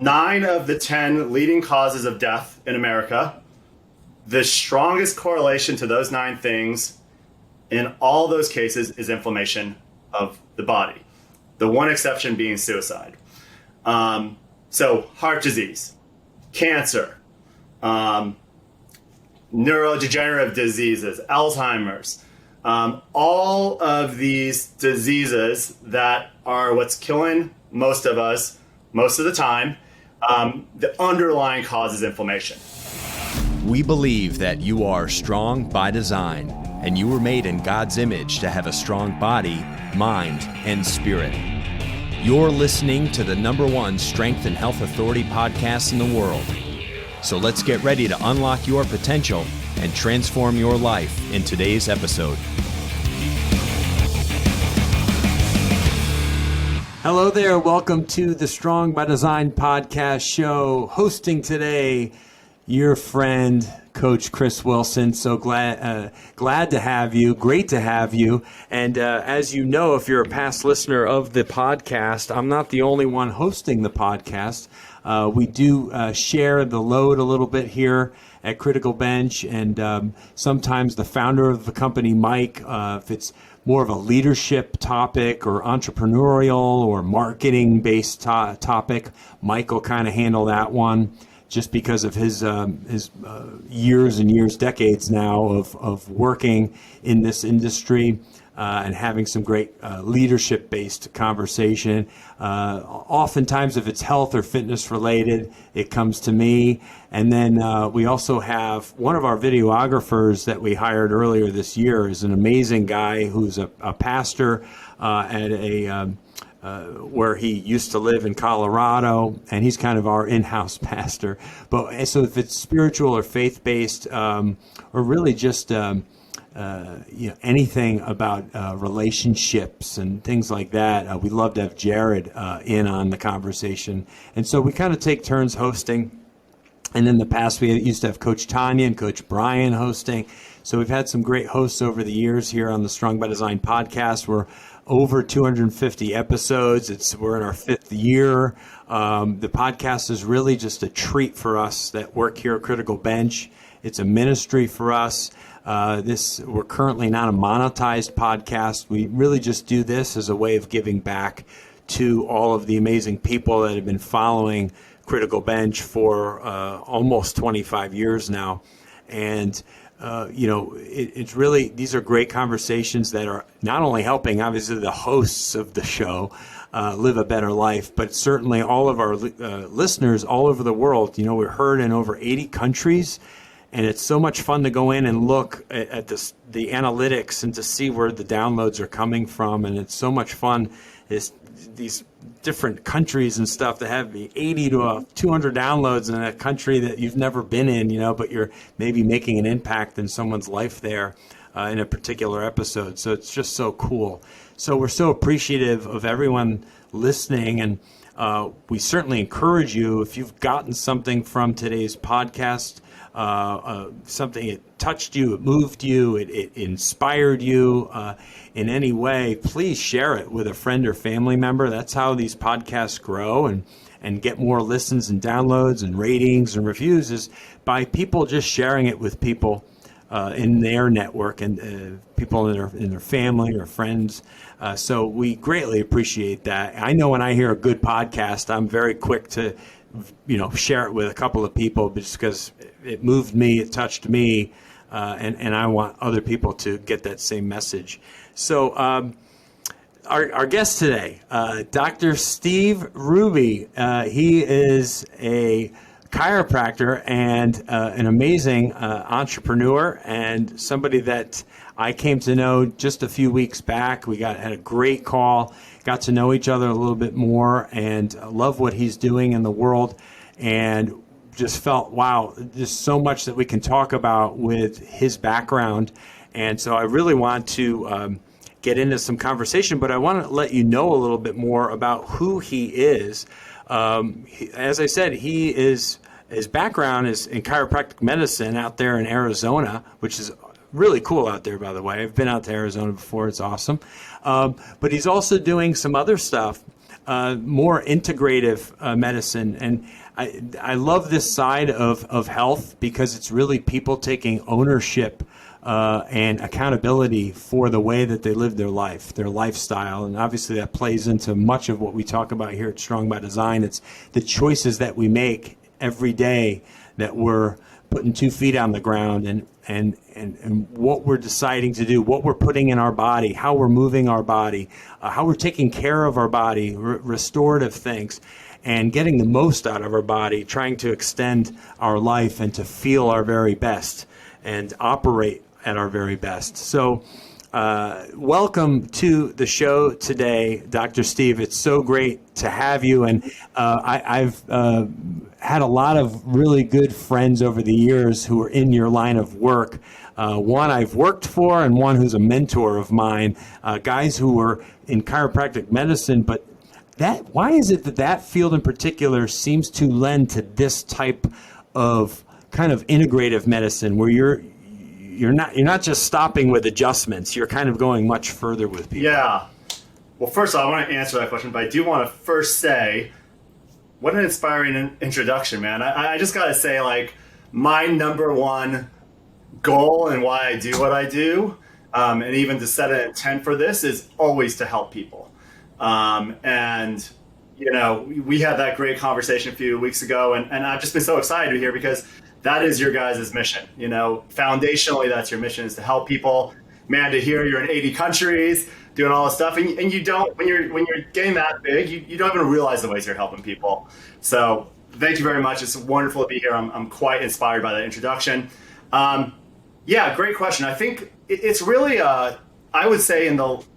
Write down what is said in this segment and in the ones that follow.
9 of the 10 leading causes of death in America. The strongest correlation to those 9 things in all those cases is inflammation of the body. The one exception being suicide. So heart disease, cancer, neurodegenerative diseases, Alzheimer's, all of these diseases that are what's killing most of us most of the time, the underlying cause is inflammation. We believe that you are strong by design, and you were made in God's image to have a strong body, mind, and spirit. You're listening to the #1 strength and health authority podcast in the world. So let's get ready to unlock your potential and transform your life in today's episode. Hello there. Welcome to the Strong by Design podcast show. Hosting today, your friend, Coach Chris Wilson. So glad to have you. Great to have you. And as you know, if you're a past listener of the podcast, I'm not the only one hosting the podcast. We do share the load a little bit here at Critical Bench, and sometimes the founder of the company, Mike, if it's more of a leadership topic or entrepreneurial or marketing-based topic, Mike will kind of handle that one, just because of his years and years, decades now of working in this industry and having some great leadership-based conversation. Oftentimes, if it's health or fitness related, it comes to me. And then we also have one of our videographers that we hired earlier this year is an amazing guy who's a pastor at a where he used to live in Colorado, and he's kind of our in-house pastor. But so if it's spiritual or faith-based, or really just anything about relationships and things like that, we love to have Jared in on the conversation. And so we kind of take turns hosting. And in the past, we used to have Coach Tanya and Coach Brian hosting. So we've had some great hosts over the years here on the Strong by Design podcast. We're over 250 episodes. We're in our 5th year. The podcast is really just a treat for us that work here at Critical Bench. It's a ministry for us. We're currently not a monetized podcast. We really just do this as a way of giving back to all of the amazing people that have been following Critical Bench for almost 25 years now. And it's really, these are great conversations that are not only helping, obviously, the hosts of the show live a better life, but certainly all of our listeners all over the world. We're heard in over 80 countries, and it's so much fun to go in and look at the analytics and to see where the downloads are coming from. And it's so much fun, these different countries and stuff that have 80 to 200 downloads in a country that you've never been in, but you're maybe making an impact in someone's life there in a particular episode. So it's just so cool. So we're so appreciative of everyone listening, and we certainly encourage you, if you've gotten something from today's podcast, something it touched you, it moved you, it inspired you in any way, please share it with a friend or family member. That's how these podcasts grow and get more listens and downloads and ratings and reviews, is by people just sharing it with people in their network and people in their family or friends. So we greatly appreciate that. I know when I hear a good podcast, I'm very quick to share it with a couple of people, just because it moved me, it touched me, and I want other people to get that same message. So our guest today, Dr. Steve Hruby, he is a chiropractor and an amazing entrepreneur, and somebody that I came to know just a few weeks back. We had a great call, got to know each other a little bit more, and love what he's doing in the world, and just felt, wow, there's so much that we can talk about with his background. And so I really want to get into some conversation, but I want to let you know a little bit more about who he is. As I said, his background is in chiropractic medicine out there in Arizona, which is really cool out there, by the way. I've been out to Arizona before. It's awesome. But he's also doing some other stuff more integrative medicine. And I love this side of health because it's really people taking ownership and accountability for the way that they live their life, their lifestyle. And obviously that plays into much of what we talk about here at Strong by Design. It's the choices that we make every day that we're putting 2 feet on the ground and what we're deciding to do, what we're putting in our body, how we're moving our body, how we're taking care of our body, restorative things, and getting the most out of our body, trying to extend our life and to feel our very best and operate at our very best. So welcome to the show today, Dr. Steve. It's so great to have you. And I've had a lot of really good friends over the years who are in your line of work. One I've worked for and one who's a mentor of mine, guys who were in chiropractic medicine. But why is it that field in particular seems to lend to this type of kind of integrative medicine where you're not just stopping with adjustments, you're kind of going much further with people? Yeah. Well, first of all, I want to answer that question, but I do want to first say, what an inspiring introduction, man. I just got to say, like, my number one goal and why I do what I do, and even to set an intent for this, is always to help people. And, you know, we had that great conversation a few weeks ago, and I've just been so excited to hear because that is your guys' mission. You know, foundationally, that's your mission, is to help people. Man, to hear you're in 80 countries doing all this stuff, and you don't, when you're getting that big, you don't even realize the ways you're helping people. So thank you very much. It's wonderful to be here. I'm quite inspired by that introduction. Yeah, great question. I think it's really, I would say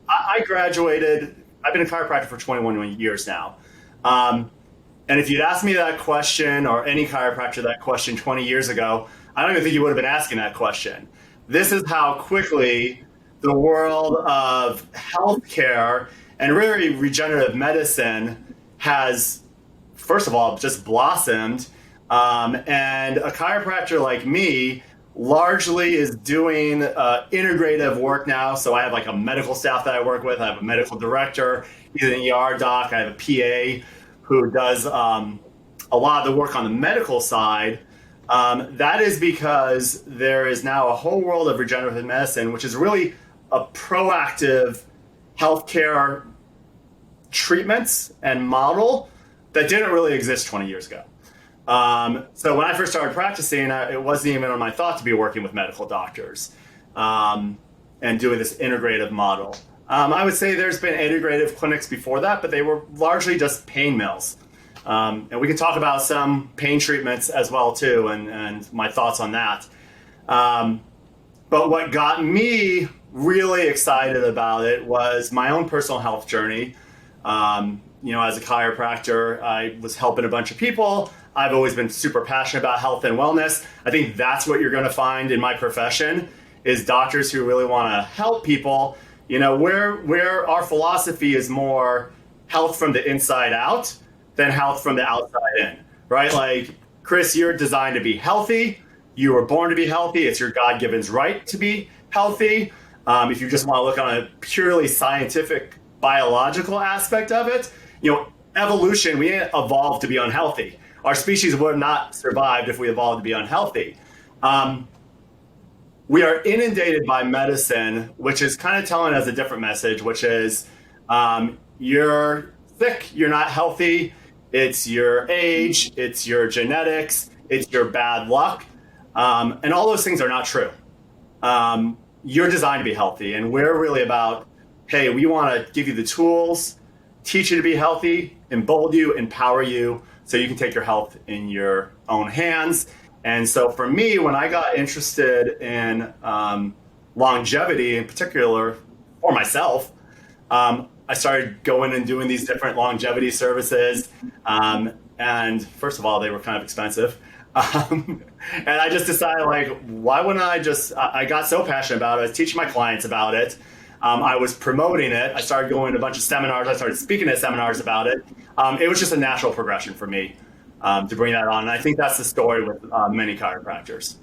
I graduated, I've been a chiropractor for 21 years now. And if you'd asked me that question, or any chiropractor that question 20 years ago, I don't even think you would have been asking that question. This is how quickly the world of healthcare and really regenerative medicine has, first of all, just blossomed. And a chiropractor like me largely is doing integrative work now. So I have like a medical staff that I work with. I have a medical director. He's an ER doc. I have a PA who does a lot of the work on the medical side. That is because there is now a whole world of regenerative medicine, which is really a proactive healthcare treatments and model that didn't really exist 20 years ago. So when I first started practicing, it wasn't even on my thought to be working with medical doctors and doing this integrative model. I would say there's been integrative clinics before that, but they were largely just pain mills. And we can talk about some pain treatments as well too, and my thoughts on that. But what got me really excited about it was my own personal health journey. You know, as a chiropractor, I was helping a bunch of people. I've always been super passionate about health and wellness. I think that's what you're going to find in my profession, is doctors who really want to help people. You know, where our philosophy is more health from the inside out than health from the outside in, right? Like, Chris, you're designed to be healthy. You were born to be healthy. It's your God-given right to be healthy. If you just want to look on a purely scientific, biological aspect of it, you know, evolution, we didn't evolve to be unhealthy. Our species would have not survived if we evolved to be unhealthy. We are inundated by medicine, which is kind of telling us a different message, which is you're sick, you're not healthy, it's your age, it's your genetics, it's your bad luck. And all those things are not true. You're designed to be healthy, and we're really about, hey, we want to give you the tools, teach you to be healthy, embolden you, empower you, so you can take your health in your own hands. And so for me, when I got interested in longevity in particular for myself, I started going and doing these different longevity services. And first of all, they were kind of expensive. And I just decided, like, why wouldn't I got so passionate about it. I was teaching my clients about it. I was promoting it. I started going to a bunch of seminars. I started speaking at seminars about it. It was just a natural progression for me to bring that on. And I think that's the story with many chiropractors.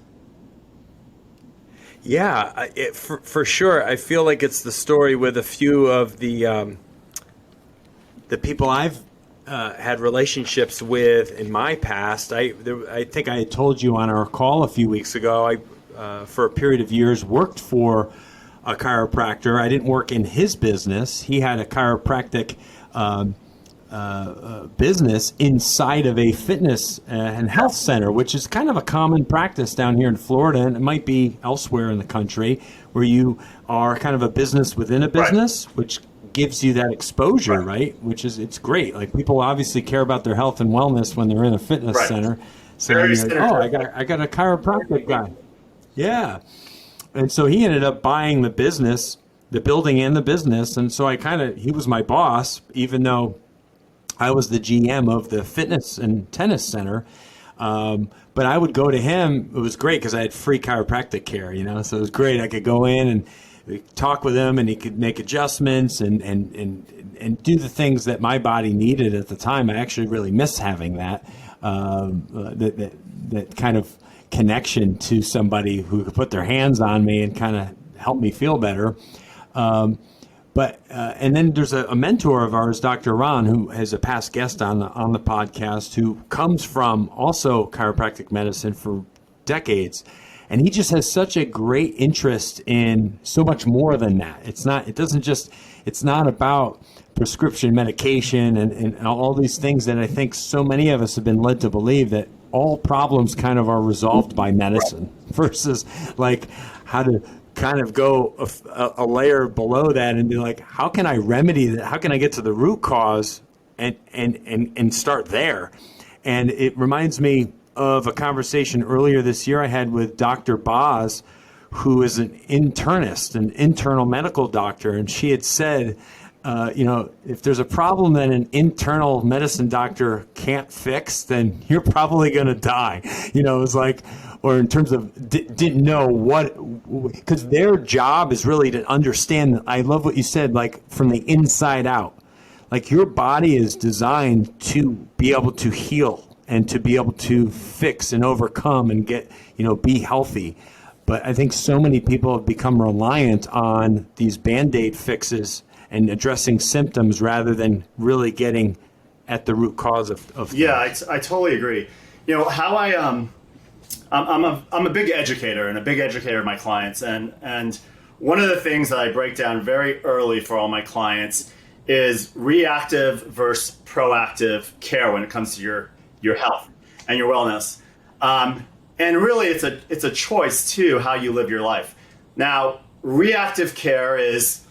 Yeah, for sure. I feel like it's the story with a few of the the people I've had relationships with in my past, I think I had told you on our call a few weeks ago, I, for a period of years, worked for a chiropractor. I didn't work in his business. He had a chiropractic business inside of a fitness and health center, which is kind of a common practice down here in Florida, and it might be elsewhere in the country, where you are kind of a business within a business, right, which gives you that exposure, right? Which is, it's great. Like, people obviously care about their health and wellness when they're in a fitness right. center. So you're like, oh, I got a chiropractic guy. Yeah. And so he ended up buying the business, the building and the business. And so he was my boss, even though I was the GM of the fitness and tennis center. But I would go to him. It was great because I had free chiropractic care, so it was great. I could go in and talk with him, and he could make adjustments and do the things that my body needed at the time. I actually really miss having that kind of connection to somebody who could put their hands on me and kind of help me feel better. And then there's a mentor of ours, Dr. Ron, who is a past guest on the podcast, who comes from also chiropractic medicine for decades. And he just has such a great interest in so much more than that. It's not about prescription medication and all these things that I think so many of us have been led to believe that all problems kind of are resolved by medicine, versus like how to kind of go a layer below that and be like, how can I remedy that? How can I get to the root cause and start there? And it reminds me of a conversation earlier this year I had with Dr. Boz, who is an internist, an internal medical doctor. And she had said, if there's a problem that an internal medicine doctor can't fix, then you're probably going to die. It was like, or in terms of didn't know what, because their job is really to understand. I love what you said, like from the inside out. Like, your body is designed to be able to heal and to be able to fix and overcome and get, be healthy. But I think so many people have become reliant on these Band-Aid fixes and addressing symptoms rather than really getting at the root cause of things. Yeah, I totally agree. How I'm a big educator and a big educator of my clients. And one of the things that I break down very early for all my clients is reactive versus proactive care when it comes to your health and your wellness. And really it's a choice too, how you live your life. Now, reactive care is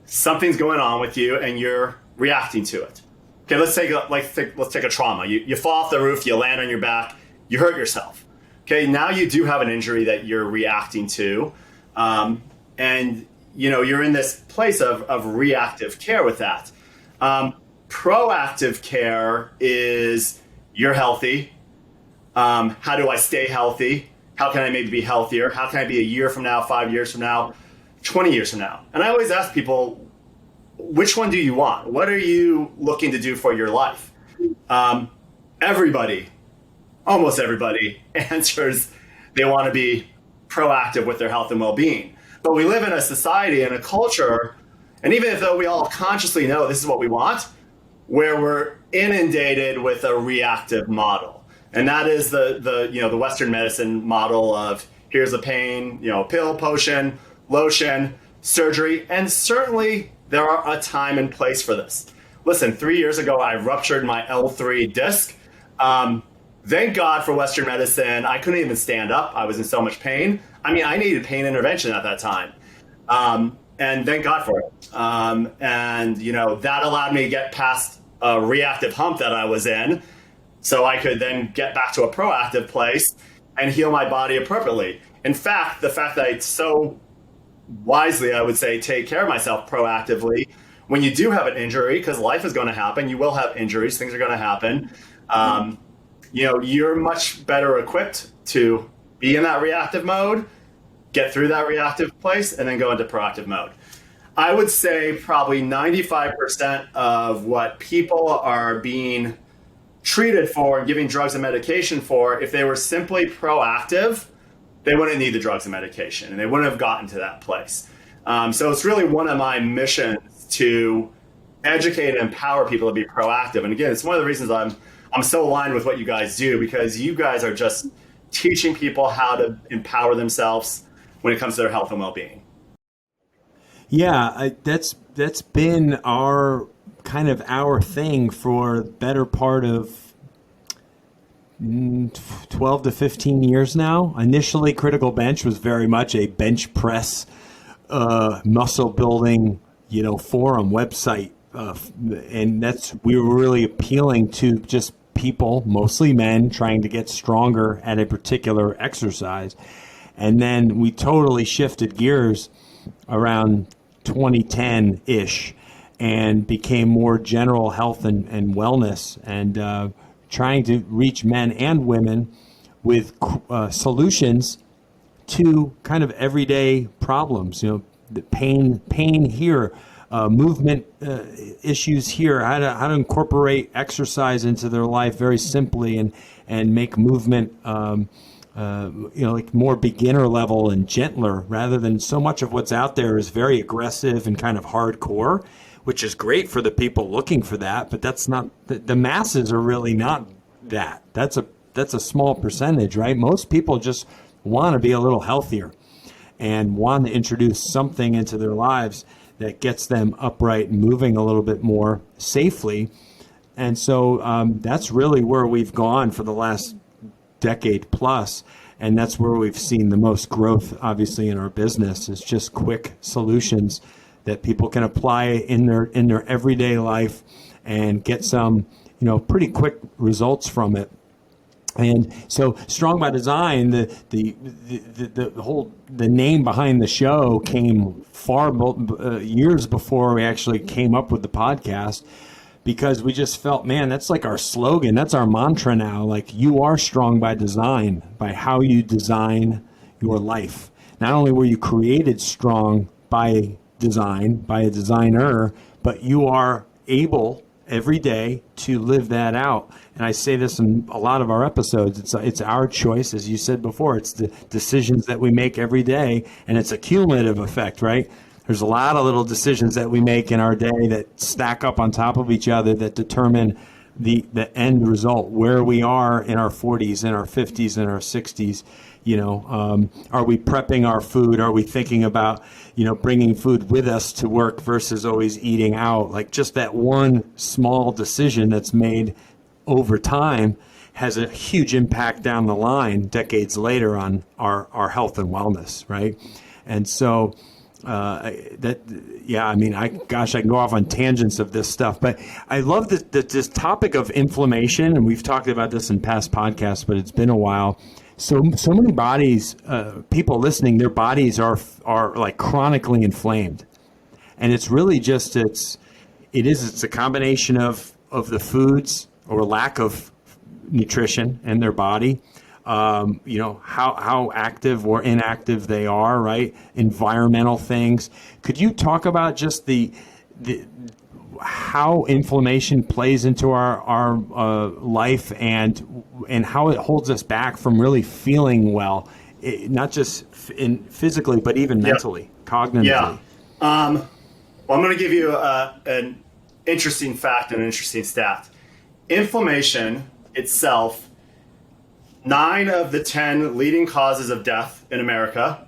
something's going on with you and you're reacting to it. Okay, let's take a trauma. You fall off the roof, you land on your back, you hurt yourself. Okay, now you do have an injury that you're reacting to. And you're in this place of reactive care with that. Proactive care is, you're healthy. How do I stay healthy? How can I maybe be healthier? How can I be a year from now, 5 years from now, 20 years from now? And I always ask people, which one do you want? What are you looking to do for your life? Almost everybody answers they want to be proactive with their health and well-being. But we live in a society and a culture, and even though we all consciously know this is what we want, where we're inundated with a reactive model. And that is the Western medicine model of, here's a pain, pill, potion, lotion, surgery. And certainly there are a time and place for this. Listen, 3 years ago, I ruptured my L3 disc. Thank God for Western medicine. I couldn't even stand up. I was in so much pain. I needed pain intervention at that time. And thank God for it. That allowed me to get past a reactive hump that I was in, so I could then get back to a proactive place and heal my body appropriately. In fact, the fact that I so wisely, I would say, take care of myself proactively, when you do have an injury, because life is going to happen, you will have injuries, things are going to happen. You're much better equipped to be in that reactive mode, get through that reactive place, and then go into proactive mode. I would say probably 95% of what people are being treated for and giving drugs and medication for, if they were simply proactive, they wouldn't need the drugs and medication, and they wouldn't have gotten to that place. So it's really one of my missions to educate and empower people to be proactive. And again, it's one of the reasons I'm so aligned with what you guys do, because you guys are just teaching people how to empower themselves when it comes to their health and well-being. Yeah, that's been our kind of our thing for the better part of 12 to 15 years now. Initially, Critical Bench was very much a bench press, muscle building, forum website, and we were really appealing to just people, mostly men, trying to get stronger at a particular exercise. And then we totally shifted gears around 2010-ish and became more general health and wellness, and trying to reach men and women with solutions to kind of everyday problems. The pain here, movement issues here, how to incorporate exercise into their life very simply, and make movement like more beginner level and gentler, rather than so much of what's out there is very aggressive and kind of hardcore, which is great for the people looking for that, but that's not the masses are really not that. That's a small percentage, right? Most people just want to be a little healthier and want to introduce something into their lives that gets them upright and moving a little bit more safely. And so that's really where we've gone for the last decade plus, and that's where we've seen the most growth, obviously, in our business. Is just quick solutions that people can apply in their everyday life and get some pretty quick results from it. And so Strong by Design, the name behind the show came years before we actually came up with the podcast, because we just felt, man, that's like our slogan. That's our mantra now. Like, you are strong by design, by how you design your life. Not only were you created strong by design, by a designer, but you are able every day to live that out. And I say this in a lot of our episodes. It's our choice, as you said before. It's the decisions that we make every day, and it's a cumulative effect, right? There's a lot of little decisions that we make in our day that stack up on top of each other that determine the end result, where we are in our 40s, in our 50s, in our 60s. Are we prepping our food? Are we thinking about, bringing food with us to work versus always eating out? Like, just that one small decision that's made over time has a huge impact down the line, decades later, on our health and wellness, right? And so I can go off on tangents of this stuff, but I love this topic of inflammation, and we've talked about this in past podcasts, but it's been a while. So many bodies, people listening, their bodies are like chronically inflamed, and it's really just it's a combination of the foods or lack of nutrition in their body. How active or inactive they are, right? Environmental things. Could you talk about just the how inflammation plays into our life, and how it holds us back from really feeling well, not just physically, but even mentally, cognitively? Yeah. Well, I'm going to give you an interesting fact and an interesting stat. Inflammation itself, 9 of the 10 leading causes of death in America,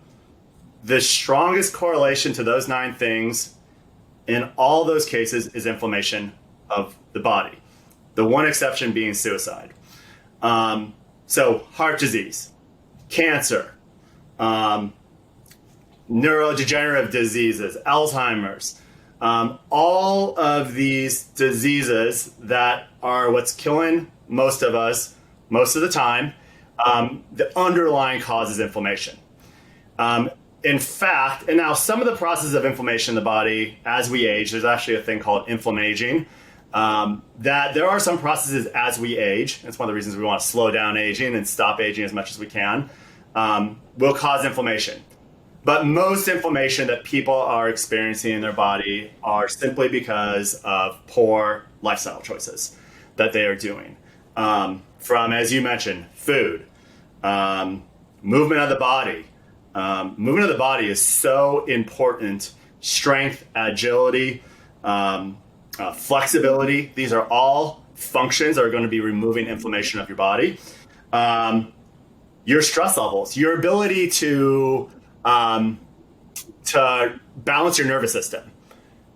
the strongest correlation to those 9 things in all those cases is inflammation of the body. The one exception being suicide. So heart disease, cancer, neurodegenerative diseases, Alzheimer's, all of these diseases that are what's killing most of us most of the time, the underlying cause is inflammation. In fact, and now some of the processes of inflammation in the body as we age, there's actually a thing called inflammaging, that there are some processes as we age. It's one of the reasons we want to slow down aging and stop aging as much as we can, will cause inflammation. But most inflammation that people are experiencing in their body are simply because of poor lifestyle choices that they are doing. From, as you mentioned, food, movement of the body. Movement of the body is so important. Strength, agility. flexibility. These are all functions that are going to be removing inflammation of your body. Your stress levels, your ability to balance your nervous system.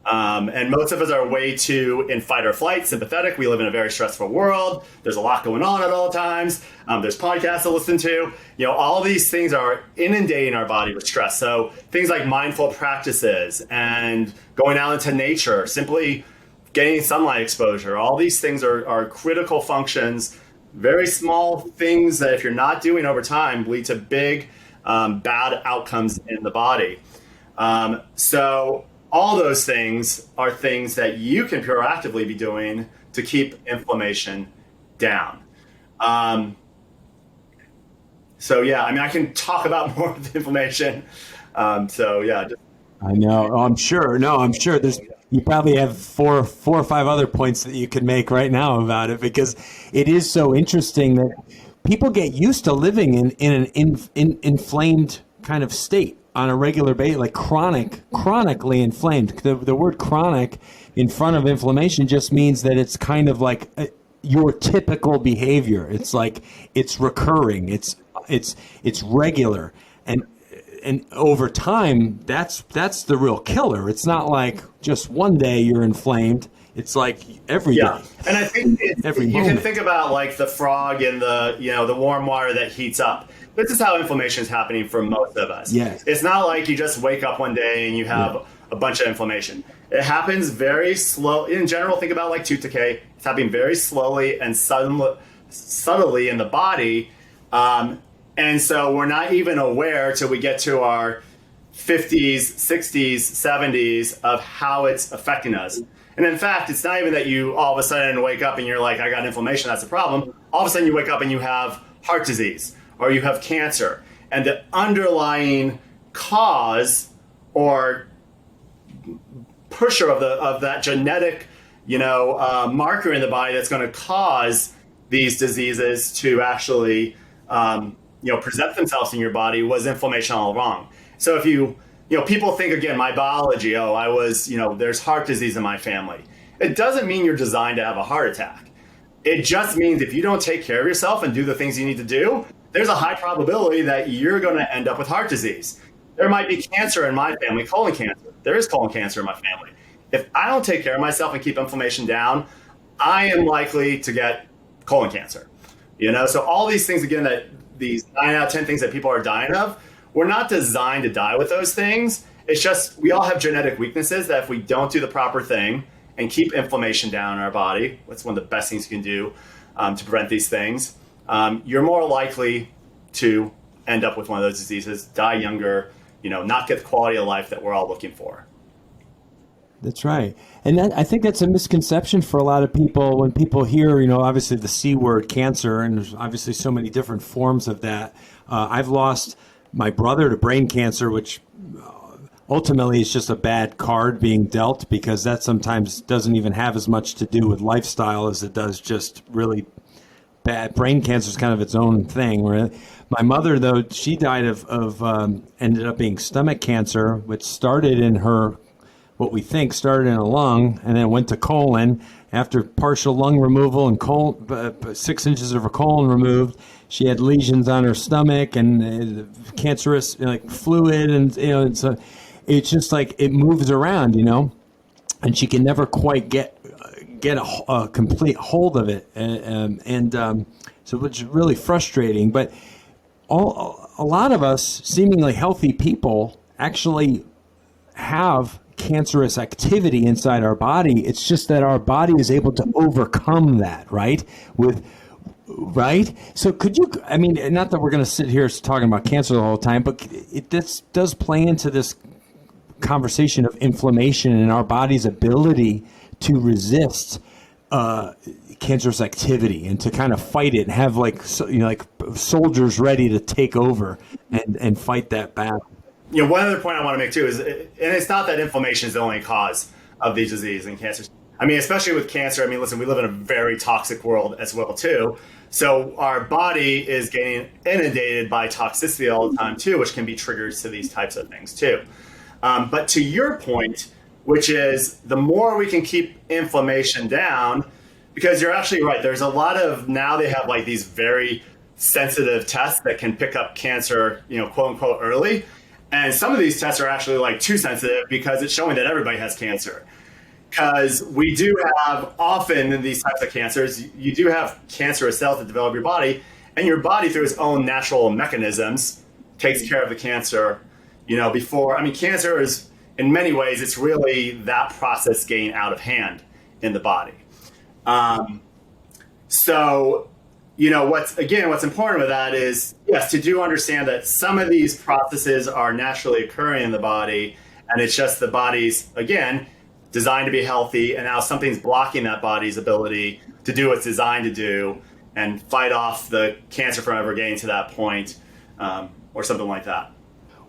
And most of us are way too in fight or flight, sympathetic. We live in a very stressful world. There's a lot going on at all times. There's podcasts to listen to. All these things are inundating our body with stress. So things like mindful practices and going out into nature, simply getting sunlight exposure, all these things are critical functions, very small things that if you're not doing over time lead to big bad outcomes in the body. So all those things are things that you can proactively be doing to keep inflammation down. So yeah, I can talk about more of the inflammation. So yeah. I know. Oh, I'm sure. No, I'm sure. You probably have four or five other points that you could make right now about it, because it is so interesting that people get used to living in an inflamed kind of state on a regular basis, like chronically inflamed. The word chronic in front of inflammation just means that it's kind of like your typical behavior. It's like it's recurring. It's regular. And over time, that's the real killer. It's not like just one day you're inflamed. It's like every day. And I think you moment. Can think about like the frog in the warm water that heats up. This is how inflammation is happening for most of us. Yes. It's not like you just wake up one day and you have a bunch of inflammation. It happens very slow. In general, think about like tooth decay. It's happening very slowly and subtly in the body. And so we're not even aware till we get to our 50s, 60s, 70s of how it's affecting us. And in fact, it's not even that you all of a sudden wake up and you're like, I got inflammation, that's a problem. All of a sudden you wake up and you have heart disease or you have cancer. And the underlying cause or pusher of that genetic, marker in the body that's going to cause these diseases to actually present themselves in your body was inflammation all along. So if people think, again, my biology, there's heart disease in my family. It doesn't mean you're designed to have a heart attack. It just means if you don't take care of yourself and do the things you need to do, there's a high probability that you're going to end up with heart disease. There might be cancer in my family, colon cancer. There is colon cancer in my family. If I don't take care of myself and keep inflammation down, I am likely to get colon cancer. So all these things, again, that these 9 out of 10 things that people are dying of, we're not designed to die with those things. It's just we all have genetic weaknesses that if we don't do the proper thing and keep inflammation down in our body, that's one of the best things you can do to prevent these things, you're more likely to end up with one of those diseases, die younger, not get the quality of life that we're all looking for. That's right. And I think that's a misconception for a lot of people when people hear, obviously the C word, cancer, and there's obviously so many different forms of that. I've lost my brother to brain cancer, which ultimately is just a bad card being dealt, because that sometimes doesn't even have as much to do with lifestyle as it does just really bad. Brain cancer is kind of its own thing. My mother, though, she died of ended up being stomach cancer, which started in her, what we think started in a lung, and then went to colon. After partial lung removal and 6 inches of her colon removed, she had lesions on her stomach and cancerous fluid, and it's just like it moves around, and she can never quite get a complete hold of it, so it's really frustrating. But a lot of us seemingly healthy people actually have cancerous activity inside our body. It's just that our body is able to overcome that, right? So could you, not that we're going to sit here talking about cancer the whole time, but this does play into this conversation of inflammation and our body's ability to resist cancerous activity and to kind of fight it and have like soldiers ready to take over and fight that battle. One other point I want to make too is, and it's not that inflammation is the only cause of these diseases and cancers. Especially with cancer, listen, we live in a very toxic world as well too. So our body is getting inundated by toxicity all the time too, which can be triggers to these types of things too. But to your point, which is the more we can keep inflammation down, because you're actually right. There's a lot of, now they have like these very sensitive tests that can pick up cancer, quote unquote, early. And some of these tests are actually like too sensitive because it's showing that everybody has cancer. Because we do have often in these types of cancers, you do have cancerous cells that develop your body, and your body through its own natural mechanisms takes care of the cancer, before. I mean, cancer is, in many ways, it's really that process getting out of hand in the body. So, what's important with that is, yes, to do understand that some of these processes are naturally occurring in the body, and it's just the body's, again, designed to be healthy, and now something's blocking that body's ability to do what it's designed to do and fight off the cancer from ever getting to that point, or something like that.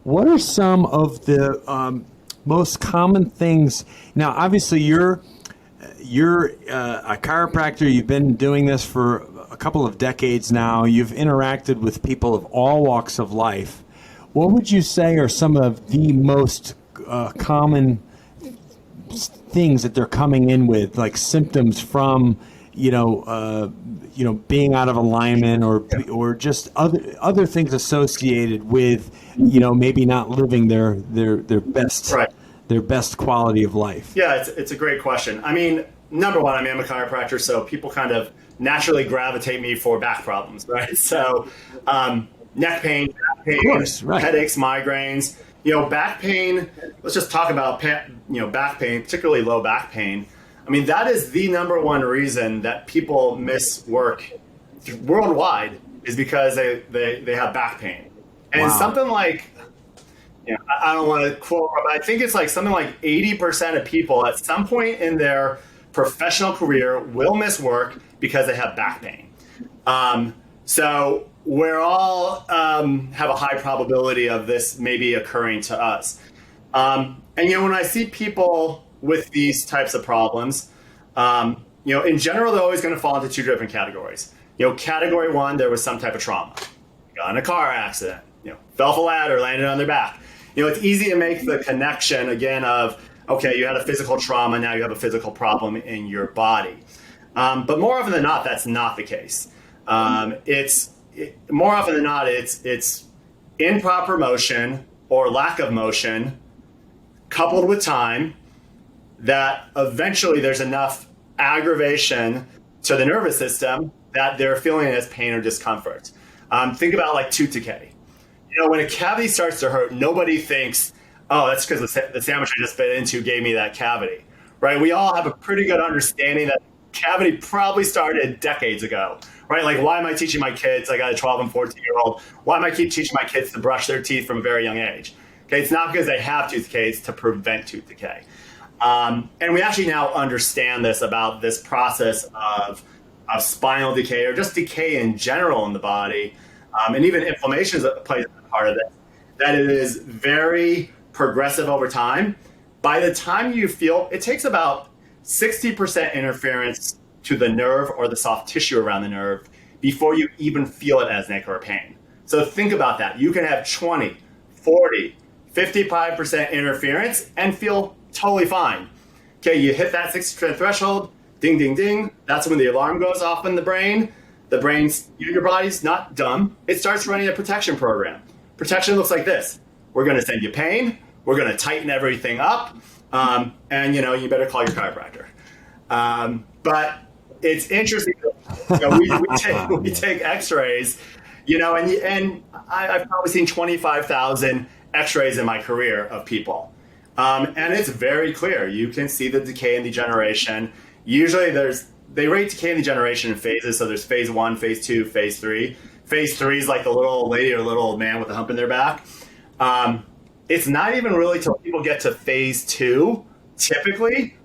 What are some of the most common things? Now, obviously, you're a chiropractor. You've been doing this for a couple of decades now. You've interacted with people of all walks of life. What would you say are some of the most common things that they're coming in with, like symptoms from, being out of alignment, or just other things associated with, maybe not living their best Right. their best quality of life? Yeah, it's a great question. I mean, number one, I'm a chiropractor, so people kind of naturally gravitate me for back problems, right? So, neck pain, back pain, course, right. Headaches, migraines. Back pain, let's just talk about, back pain, particularly low back pain. I mean, that is the number one reason that people miss work worldwide, is because they have back pain. And Wow. something like, I don't want to quote, but I think it's like something like 80% of people at some point in their professional career will miss work because they have back pain. So we're all have a high probability of this maybe occurring to us. And when I see people with these types of problems, in general, they're always going to fall into two different categories. Category one, there was some type of trauma. Got in a car accident, fell off a ladder, landed on their back. It's easy to make the connection again of, okay, you had a physical trauma, now you have a physical problem in your body. But more often than not, that's not the case. More often than not, it's improper motion or lack of motion coupled with time that eventually there's enough aggravation to the nervous system that they're feeling it as pain or discomfort. Think about like tooth decay. When a cavity starts to hurt, nobody thinks, oh, that's because the sandwich I just bit into gave me that cavity, right? We all have a pretty good understanding that cavity probably started decades ago, right? Like, why am I teaching my kids? I got a 12 and 14-year-old. Why am I keep teaching my kids to brush their teeth from a very young age? Okay, it's not because they have tooth decay, it's to prevent tooth decay. And we actually now understand this about this process of spinal decay, or just decay in general in the body, and even inflammation plays a part of it, that it is very progressive over time. By the time you feel, it takes about 60% interference to the nerve or the soft tissue around the nerve before you even feel it as an ache or a pain. So think about that. You can have 20, 40, 55% interference and feel totally fine. Okay, you hit that 60% threshold, ding, ding, ding. That's when the alarm goes off in the brain. The brain's, your body's not dumb. It starts running a protection program. Protection looks like this. We're going to send you pain. We're going to tighten everything up. And, you better call your chiropractor. But it's interesting. We take x-rays, and I've probably seen 25,000 x-rays in my career of people. And it's very clear. You can see the decay and degeneration. Usually they rate decay and degeneration in phases. So there's phase 1, phase 2, phase 3. Phase 3 is like the little old lady or little old man with a hump in their back. It's not even really till people get to phase 2, typically,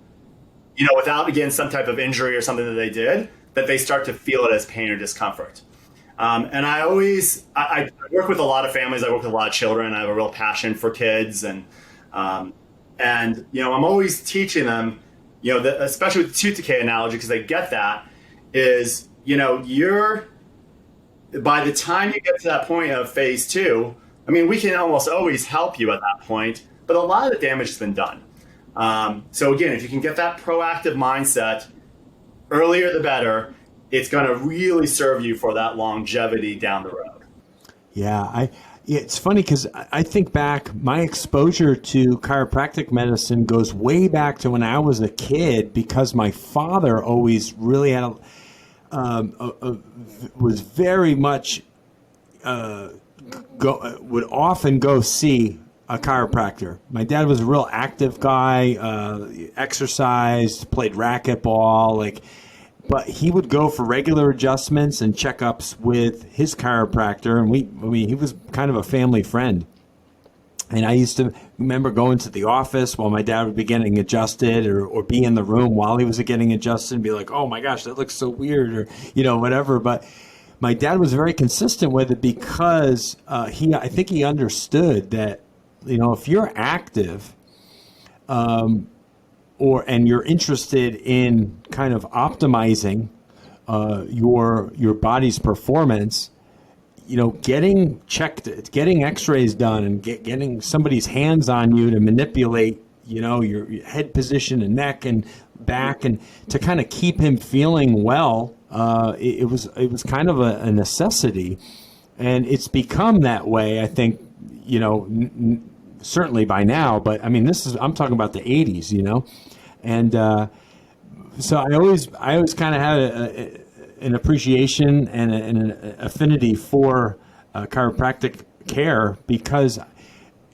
without, again, some type of injury or something that they did, that they start to feel it as pain or discomfort. And I work with a lot of families. I work with a lot of children. I have a real passion for kids. And I'm always teaching them, especially with the tooth decay analogy, because they get that, is, by the time you get to that point of phase 2, I mean, we can almost always help you at that point, but a lot of the damage has been done. So again, if you can get that proactive mindset, earlier the better. It's going to really serve you for that longevity down the road. Yeah, it's funny because I think back, my exposure to chiropractic medicine goes way back to when I was a kid, because my father always really had was very much would often go see a chiropractor. My dad was a real active guy, exercised, played racquetball, but he would go for regular adjustments and checkups with his chiropractor, and he was kind of a family friend. And I used to remember going to the office while my dad would be getting adjusted, or be in the room while he was getting adjusted and be like, oh my gosh, that looks so weird, or, whatever. But my dad was very consistent with it because I think he understood that, if you're active, and you're interested in kind of optimizing your body's performance, getting x-rays done and getting somebody's hands on you to manipulate, your head position and neck and back, and to kind of keep him feeling well, it was kind of a necessity. And it's become that way, I think, certainly by now, but I mean, I'm talking about the 80s, and so I always kind of had an appreciation and an affinity for chiropractic care, because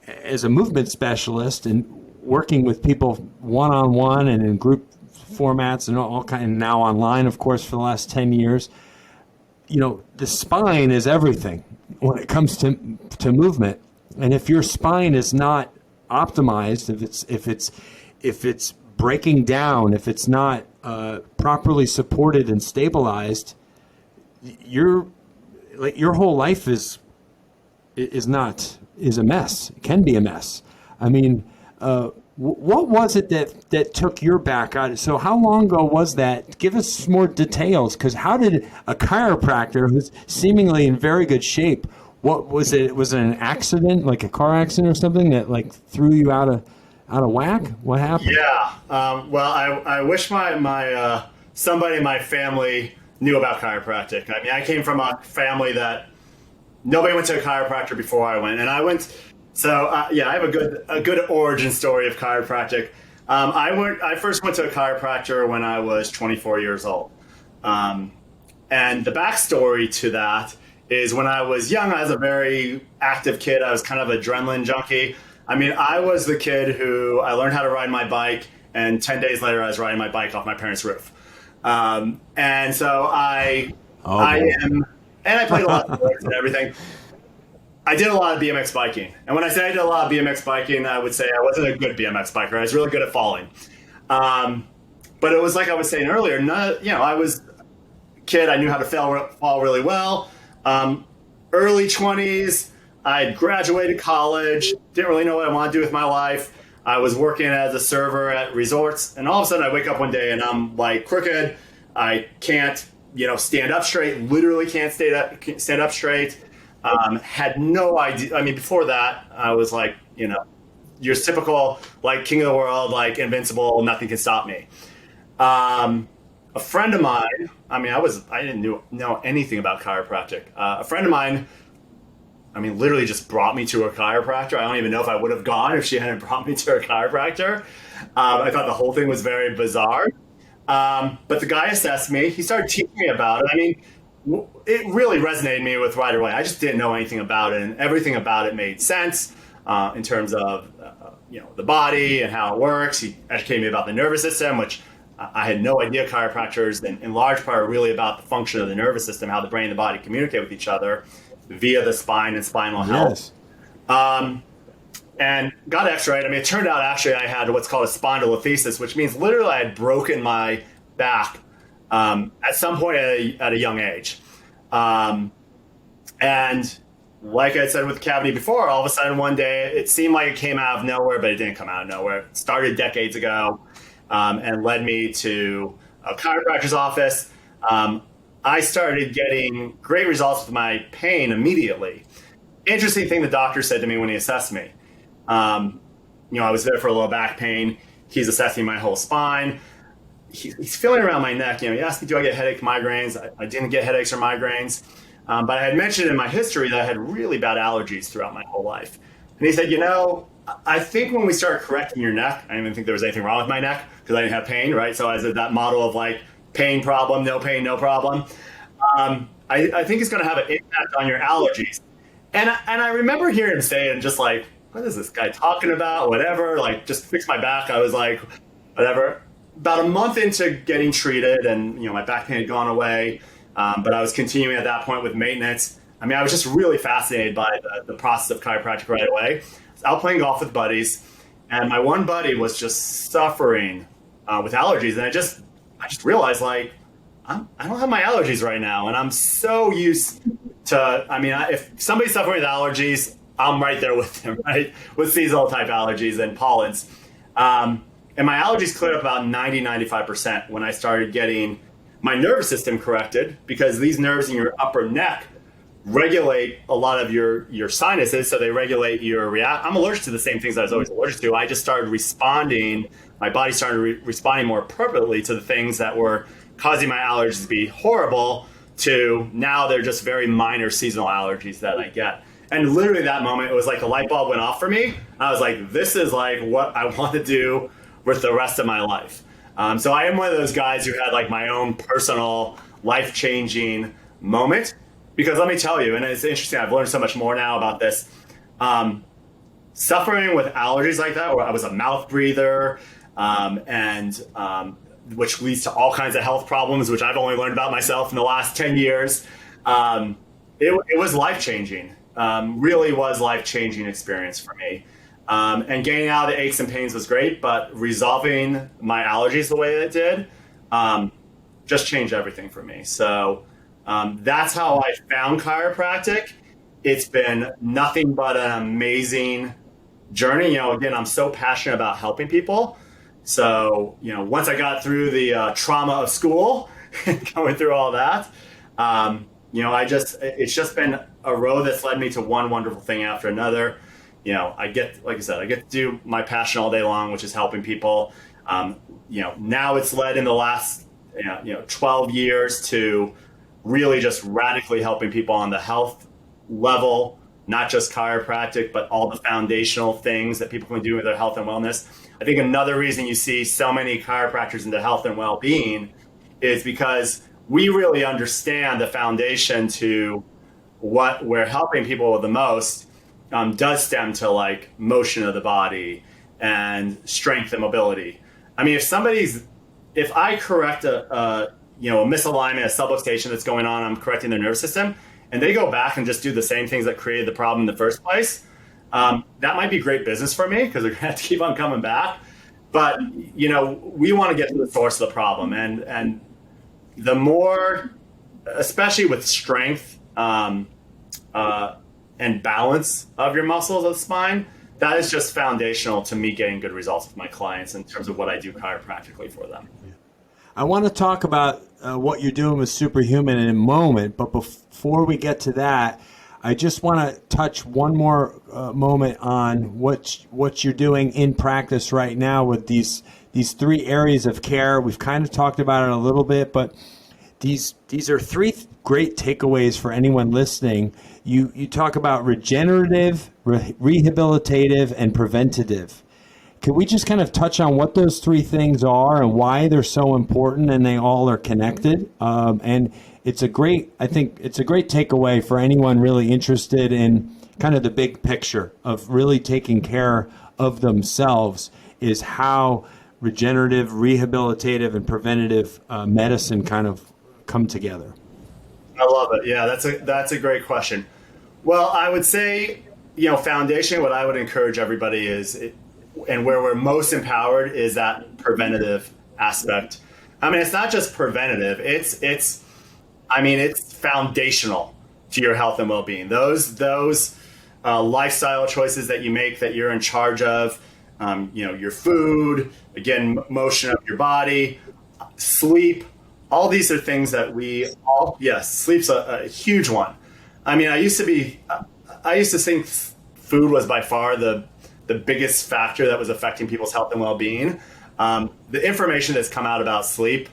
as a movement specialist and working with people one-on-one and in group formats and all kind, and now online, of course, for the last 10 years, the spine is everything when it comes to movement. And if your spine is not optimized, if it's breaking down, if it's not properly supported and stabilized, your whole life is a mess. It can be a mess. I mean, what was it that took your back out? So how long ago was that? Give us some more details, because how did a chiropractor who's seemingly in very good shape, what was it? Was it an accident, like a car accident or something, that threw you out of whack? What happened? Yeah. Well, I wish my somebody in my family knew about chiropractic. I mean, I came from a family that nobody went to a chiropractor before I went, and I went. So I have a good origin story of chiropractic. I first went to a chiropractor when I was 24 years old, and the backstory to that is when I was young, I was a very active kid. I was kind of adrenaline junkie. I mean, I was the kid who I learned how to ride my bike, and 10 days later, I was riding my bike off my parents' roof. And so I played a lot of sports and everything. I did a lot of BMX biking. And when I say I did a lot of BMX biking, I would say I wasn't a good BMX biker. I was really good at falling. But it was like I was saying earlier, I was a kid. I knew how to fall really well. Early 20s, I had graduated college, didn't really know what I wanted to do with my life. I was working as a server at resorts, and all of a sudden I wake up one day and I'm crooked. I can't, stand up straight, literally can't stand up straight. Had no idea. I mean, before that, I was your typical, king of the world, invincible, nothing can stop me. A friend of mine, I didn't know anything about chiropractic. A friend of mine, literally just brought me to a chiropractor. I don't even know if I would have gone if she hadn't brought me to a chiropractor. I thought the whole thing was very bizarre. But the guy assessed me. He started teaching me about it. It really resonated me with right away. I just didn't know anything about it, and everything about it made sense in terms of the body and how it works. He educated me about the nervous system, which I had no idea. Chiropractors, in large part, are really about the function of the nervous system, how the brain and the body communicate with each other via the spine and spinal health. Yes. And got x-rayed. It turned out actually I had what's called a spondylolisthesis, which means literally I had broken my back at some point at a young age. And like I said with the cavity before, all of a sudden one day it seemed like it came out of nowhere, but it didn't come out of nowhere. It started decades ago and led me to a chiropractor's office. I started getting great results with my pain immediately. Interesting thing the doctor said to me when he assessed me. I was there for a low back pain. He's assessing my whole spine. He's feeling around my neck. He asked me, do I get headache migraines? I didn't get headaches or migraines. But I had mentioned in my history that I had really bad allergies throughout my whole life. And he said, I think when we started correcting your neck, I didn't even think there was anything wrong with my neck because I didn't have pain, right? So I said that model of like pain problem, no problem. I think it's going to have an impact on your allergies. And I remember hearing him say, and just like, what is this guy talking about? Whatever, like just fix my back. I was like, whatever. About a month into getting treated, and my back pain had gone away, but I was continuing at that point with maintenance. I was just really fascinated by the process of chiropractic right away. I was out playing golf with buddies, and my one buddy was just suffering with allergies, and I just realized like I don't have my allergies right now, and I'm so used to. If somebody's suffering with allergies, I'm right there with them, right, with seasonal type allergies and pollens. And my allergies cleared up about 95% when I started getting my nervous system corrected, because these nerves in your upper neck regulate a lot of your sinuses. So they regulate your I'm allergic to the same things I was always allergic to. I just started responding. My body started responding more appropriately to the things that were causing my allergies to be horrible, to now they're just very minor seasonal allergies that I get. And literally that moment, it was like a light bulb went off for me. I was like, this is like what I want to do with the rest of my life. So I am one of those guys who had like my own personal life-changing moment, because let me tell you, and it's interesting, I've learned so much more now about this. Suffering with allergies like that, where I was a mouth breather, which leads to all kinds of health problems, which I've only learned about myself in the last 10 years. It was life-changing, really was life-changing experience for me. And getting out of the aches and pains was great, but resolving my allergies the way it did just changed everything for me. So that's how I found chiropractic. It's been nothing but an amazing journey. Again, I'm so passionate about helping people. So, once I got through the trauma of school and going through all that, it's just been a road that's led me to one wonderful thing after another. I get to do my passion all day long, which is helping people. Now it's led in the last, 12 years to really just radically helping people on the health level, not just chiropractic, but all the foundational things that people can do with their health and wellness. I think another reason you see so many chiropractors into health and well-being is because we really understand the foundation to what we're helping people with the most. Does stem to like motion of the body and strength and mobility. If I correct a misalignment, a subluxation that's going on, I'm correcting their nervous system, and they go back and just do the same things that created the problem in the first place, that might be great business for me, because they're going to have to keep on coming back. But, we want to get to the source of the problem. And the more, especially with strength, and balance of your muscles of the spine, that is just foundational to me getting good results with my clients in terms of what I do chiropractically for them. I want to talk about what you're doing with Superhuman in a moment, but before we get to that, I just want to touch one more moment on what you're doing in practice right now with these three areas of care. We've kind of talked about it a little bit, but these are three great takeaways for anyone listening. You talk about regenerative, rehabilitative, and preventative. Can we just kind of touch on what those three things are and why they're so important, and they all are connected? And I think it's a great takeaway for anyone really interested in kind of the big picture of really taking care of themselves, is how regenerative, rehabilitative, and preventative medicine kind of come together. I love it. Yeah, that's a great question. Well, I would say, foundation, what I would encourage everybody is, and where we're most empowered, is that preventative aspect. It's not just preventative. It's foundational to your health and well-being. Those lifestyle choices that you make, that you're in charge of, your food, again, motion of your body, sleep, all these are things that sleep's a huge one. I used to think food was by far the biggest factor that was affecting people's health and well-being. The information that's come out about sleep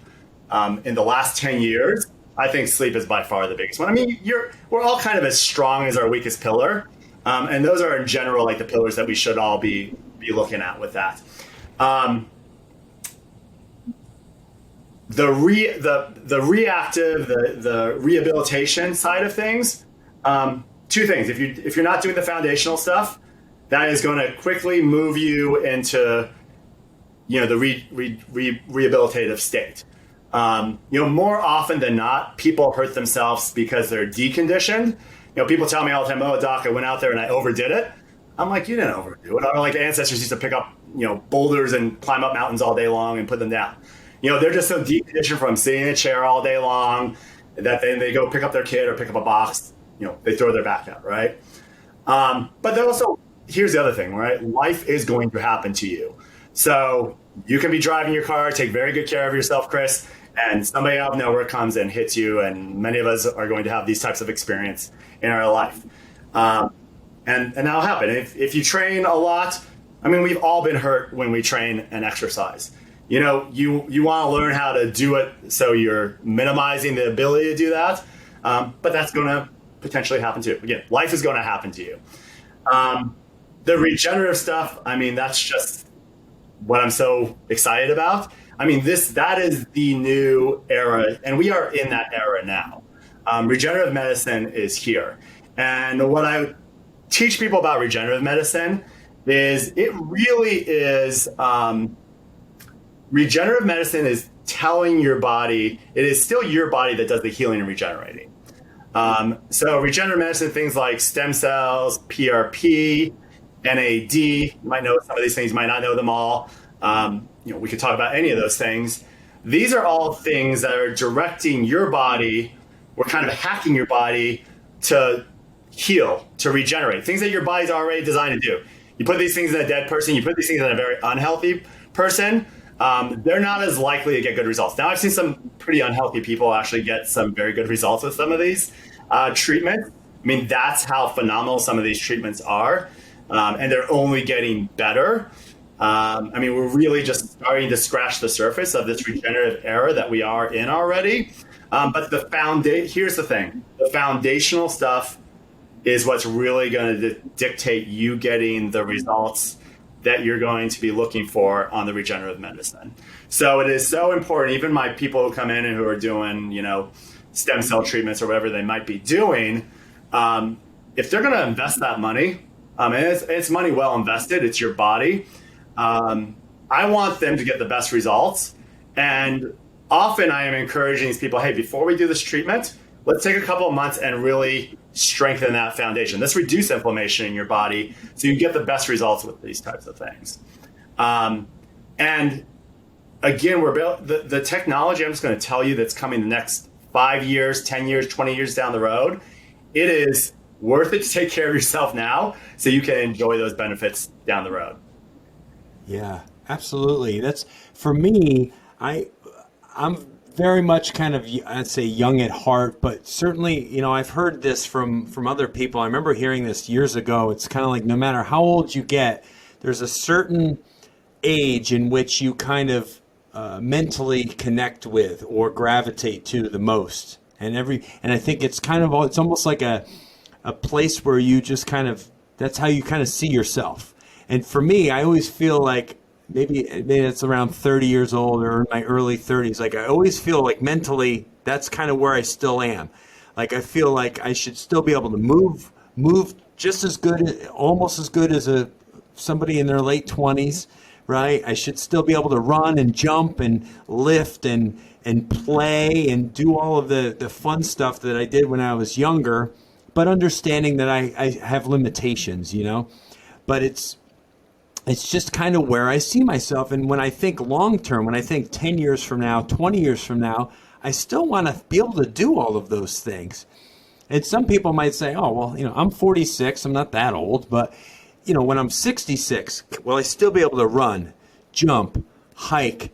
in the last 10 years, I think sleep is by far the biggest one. I mean, we're all kind of as strong as our weakest pillar. And those are in general like the pillars that we should all be looking at with that. The reactive, the rehabilitation side of things, two things. If you're not doing the foundational stuff, that is going to quickly move you into, the rehabilitative state. More often than not, people hurt themselves because they're deconditioned. People tell me all the time, "Oh, doc, I went out there and I overdid it." I'm like, "You didn't overdo it." Or like ancestors used to pick up, boulders and climb up mountains all day long and put them down. They're just so deconditioned from sitting in a chair all day long that they go pick up their kid or pick up a box. They throw their back out, right? But then also, here's the other thing, right? Life is going to happen to you. So you can be driving your car, take very good care of yourself, Chris, and somebody out of nowhere comes and hits you, and many of us are going to have these types of experience in our life. And that'll happen. If you train a lot, I mean, we've all been hurt when we train and exercise. You want to learn how to do it so you're minimizing the ability to do that, but that's going to potentially happen too. Again, life is going to happen to you. The regenerative stuff, I mean, that's just what I'm so excited about. I mean, that is the new era, and we are in that era now. Regenerative medicine is here. And what I teach people about regenerative medicine is it really is, regenerative medicine is telling your body, it is still your body that does the healing and regenerating. So regenerative medicine, things like stem cells, PRP, NAD, you might know some of these things, you might not know them all. We could talk about any of those things. These are all things that are directing your body, or kind of hacking your body to heal, to regenerate, things that your body's already designed to do. You put these things in a dead person, you put these things in a very unhealthy person, they're not as likely to get good results. Now, I've seen some pretty unhealthy people actually get some very good results with some of these treatments. I mean, that's how phenomenal some of these treatments are, and they're only getting better. I mean, we're really just starting to scratch the surface of this regenerative era that we are in already. But here's the thing. The foundational stuff is what's really going to dictate you getting the results that you're going to be looking for on the regenerative medicine. So it is so important. Even my people who come in and who are doing, stem cell treatments or whatever they might be doing, if they're going to invest that money, and it's money well invested, it's your body. I want them to get the best results. And often I am encouraging these people, hey, before we do this treatment, let's take a couple of months and really strengthen that foundation. Let's reduce inflammation in your body so you get the best results with these types of things. And again, the technology I'm just going to tell you that's coming the next 5 years, 10 years, 20 years down the road, it is worth it to take care of yourself now so you can enjoy those benefits down the road. Yeah, absolutely. That's, for me, I'm very much kind of, I'd say, young at heart, but certainly, I've heard this from other people. I remember hearing this years ago. It's kind of like no matter how old you get, there's a certain age in which you kind of mentally connect with or gravitate to the most. And I think it's it's almost like a place where you just that's how you kind of see yourself. And for me, I always feel like maybe it's around 30 years old or in my early 30s. Like I always feel like mentally, that's kind of where I still am. Like I feel like I should still be able to move just as good, almost as good as somebody in their late 20s, right? I should still be able to run and jump and lift and play and do all of the fun stuff that I did when I was younger, but understanding that I have limitations, But it's just kind of where I see myself. And when I think long term, when I think 10 years from now, 20 years from now, I still want to be able to do all of those things. And some people might say, oh, well, I'm 46. I'm not that old. But, when I'm 66, will I still be able to run, jump, hike,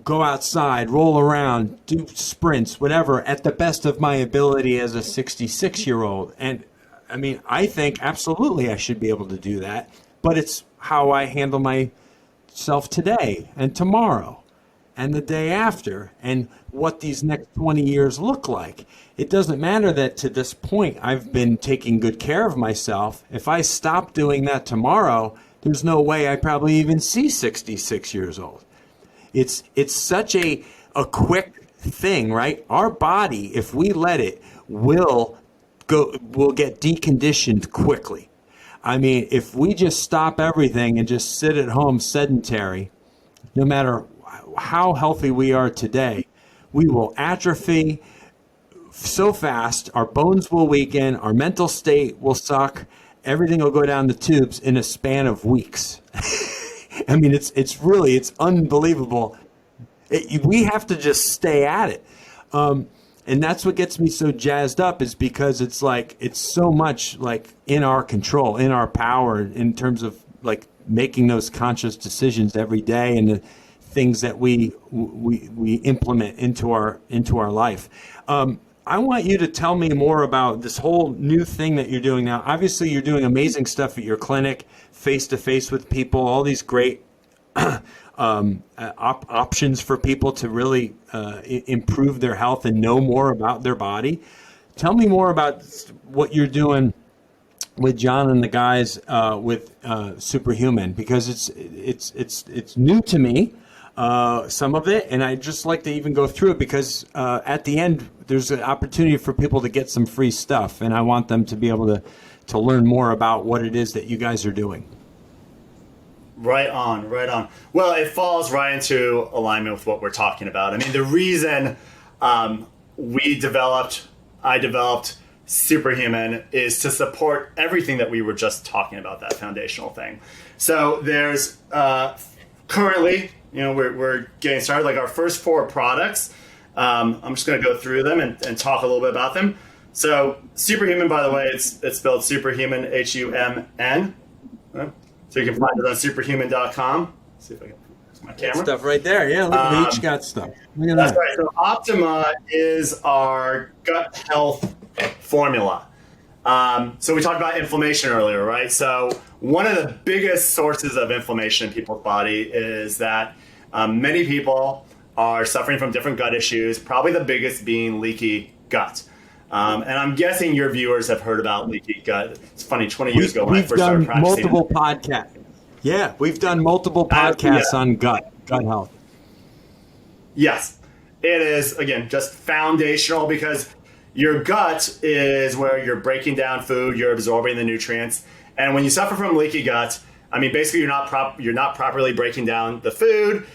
go outside, roll around, do sprints, whatever, at the best of my ability as a 66-year-old? And I mean, I think absolutely I should be able to do that. But it's how I handle my yourself today and tomorrow and the day after and what these next 20 years look like. It doesn't matter that to this point I've been taking good care of myself. If I stop doing that tomorrow, there's no way I probably even see 66 years old. It's such a quick thing, right? Our body, if we let it, will get deconditioned quickly. I mean, if we just stop everything and just sit at home sedentary, no matter how healthy we are today, we will atrophy so fast, our bones will weaken, our mental state will suck, everything will go down the tubes in a span of weeks. I mean, it's unbelievable. We have to just stay at it. And that's what gets me so jazzed up, is because it's so much like in our control, in our power, in terms of like making those conscious decisions every day and the things that we implement into our life. I want you to tell me more about this whole new thing that you're doing now. Obviously, you're doing amazing stuff at your clinic, face to face with people, all these great options for people to really improve their health and know more about their body. Tell me more about what you're doing with John and the guys with Superhuman, because it's new to me, some of it, and I just like to even go through it because at the end there's an opportunity for people to get some free stuff, and I want them to be able to learn more about what it is that you guys are doing. Right on. Well, it falls right into alignment with what we're talking about. I mean, the reason I developed Superhuman is to support everything that we were just talking about, that foundational thing. So there's currently, we're getting started, like our first 4 products. I'm just going to go through them and talk a little bit about them. So Superhuman, by the way, it's spelled Superhuman, HUMN. So you can find it on superhuman.com. See if I can focus my camera. Stuff right there. Yeah, look, we each got stuff. Look at that's that. right. So Optima is our gut health formula. So we talked about inflammation earlier, right? So one of the biggest sources of inflammation in people's body is that many people are suffering from different gut issues, probably the biggest being leaky gut. And I'm guessing your viewers have heard about leaky gut. It's funny, 20 years ago when I first started practicing. Multiple podcasts. Yeah, we've done multiple podcasts on gut health. Yes, it is, again, just foundational, because your gut is where you're breaking down food, you're absorbing the nutrients. And when you suffer from leaky gut, I mean, basically you're not properly breaking down the food.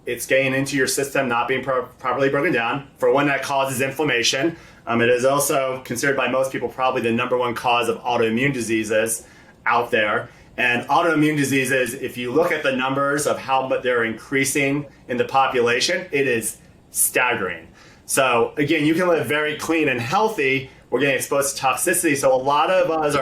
It's getting into your system, not being properly broken down. For one, that causes inflammation. It is also considered by most people probably the number one cause of autoimmune diseases out there. And autoimmune diseases, if you look at the numbers of how much they're increasing in the population, it is staggering. So again, you can live very clean and healthy. We're getting exposed to toxicity. So a lot of us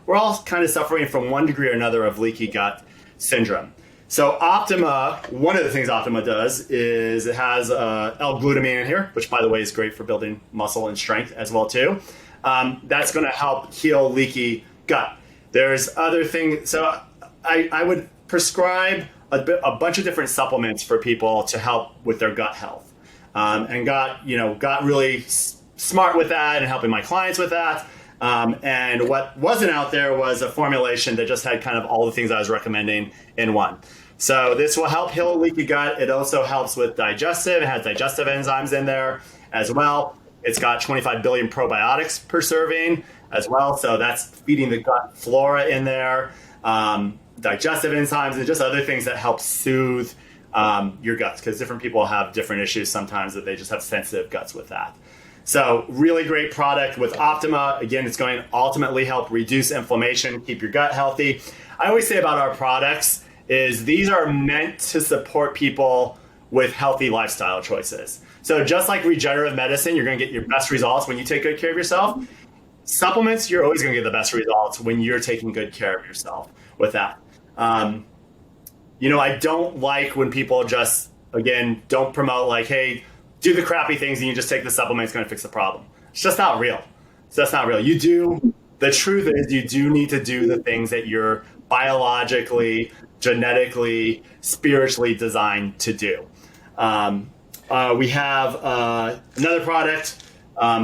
we're all kind of suffering from one degree or another of leaky gut syndrome. So Optima, one of the things Optima does is it has L-glutamine in here, which by the way is great for building muscle and strength as well too. That's going to help heal leaky gut. There's other things. So I would prescribe a bunch of different supplements for people to help with their gut health, and got really smart with that and helping my clients with that. And what wasn't out there was a formulation that just had kind of all the things I was recommending in one. So this will help heal leaky gut. It also helps with digestive. It has digestive enzymes in there as well. It's got 25 billion probiotics per serving as well. So that's feeding the gut flora in there. Digestive enzymes and just other things that help soothe your guts, because different people have different issues sometimes that they just have sensitive guts with that. So really great product with Optima. Again, it's going to ultimately help reduce inflammation, keep your gut healthy. I always say about our products is these are meant to support people with healthy lifestyle choices. So just like regenerative medicine, you're going to get your best results when you take good care of yourself. Supplements, you're always going to get the best results when you're taking good care of yourself with that. I don't like when people just, again, don't promote like, hey, do the crappy things and you just take the supplement, it's going to fix the problem. It's just not real. The truth is you do need to do the things that you're biologically genetically, spiritually designed to do. We have another product,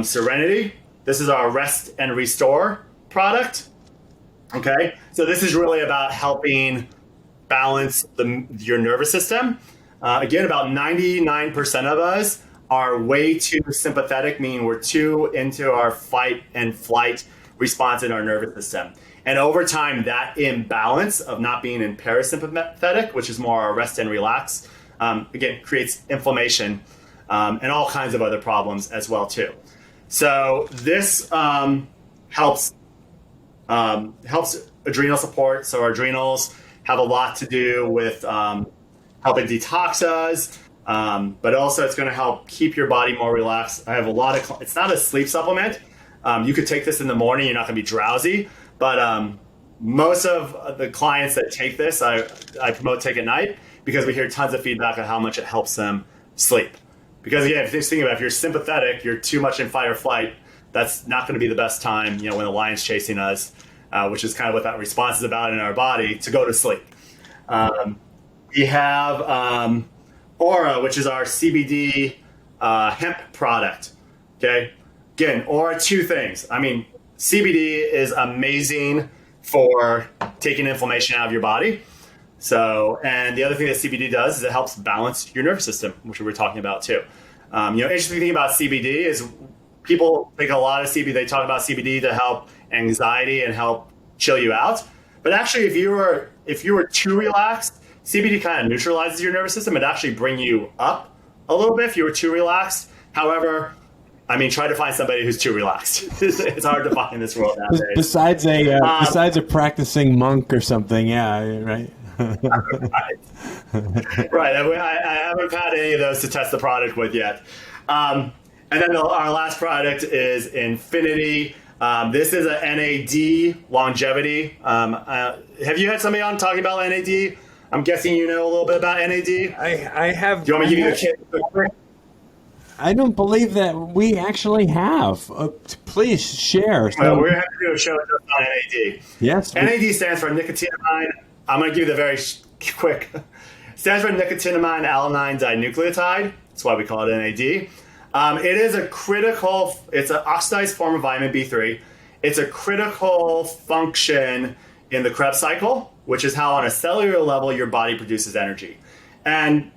Serenity. This is our rest and restore product. Okay, so this is really about helping balance your nervous system. Again, about 99% of us are way too sympathetic, meaning we're too into our fight and flight response in our nervous system. And over time, that imbalance of not being in parasympathetic, which is more our rest and relax, again, creates inflammation and all kinds of other problems as well, too. So this helps adrenal support. So our adrenals have a lot to do with helping detox us, but also it's going to help keep your body more relaxed. I have a lot of, it's not a sleep supplement. You could take this in the morning, you're not going to be drowsy, but most of the clients that take this, I promote take at night because we hear tons of feedback on how much it helps them sleep. Because again, if you think about it, if you're sympathetic, you're too much in fight or flight, that's not going to be the best time, when the lion's chasing us, which is kind of what that response is about in our body, to go to sleep. We have Aura, which is our CBD hemp product. Okay. Again, Aura, two things. I mean, CBD is amazing for taking inflammation out of your body. So, and the other thing that CBD does is it helps balance your nervous system, which we were talking about too. Interesting thing about CBD is people take a lot of CBD. They talk about CBD to help anxiety and help chill you out. But actually, if you were too relaxed, CBD kind of neutralizes your nervous system. It actually bring you up a little bit if you were too relaxed. However, I mean, try to find somebody who's too relaxed. It's hard to find in this world nowadays. Besides a practicing monk or something, yeah, right. Right. I haven't had any of those to test the product with yet. And then our last product is Infinity. This is a NAD longevity. Have you had somebody on talking about NAD? I'm guessing you know a little bit about NAD. I have. Do you want me to give you a quick? I don't believe that we actually have. Please share. Well, we're going to have to do a show just on NAD. Yes. NAD stands for nicotinamide. I'm going to give you the very quick. Stands for nicotinamide alanine dinucleotide. That's why we call it NAD. It is it's an oxidized form of vitamin B3. It's a critical function in the Krebs cycle, which is how on a cellular level your body produces energy. And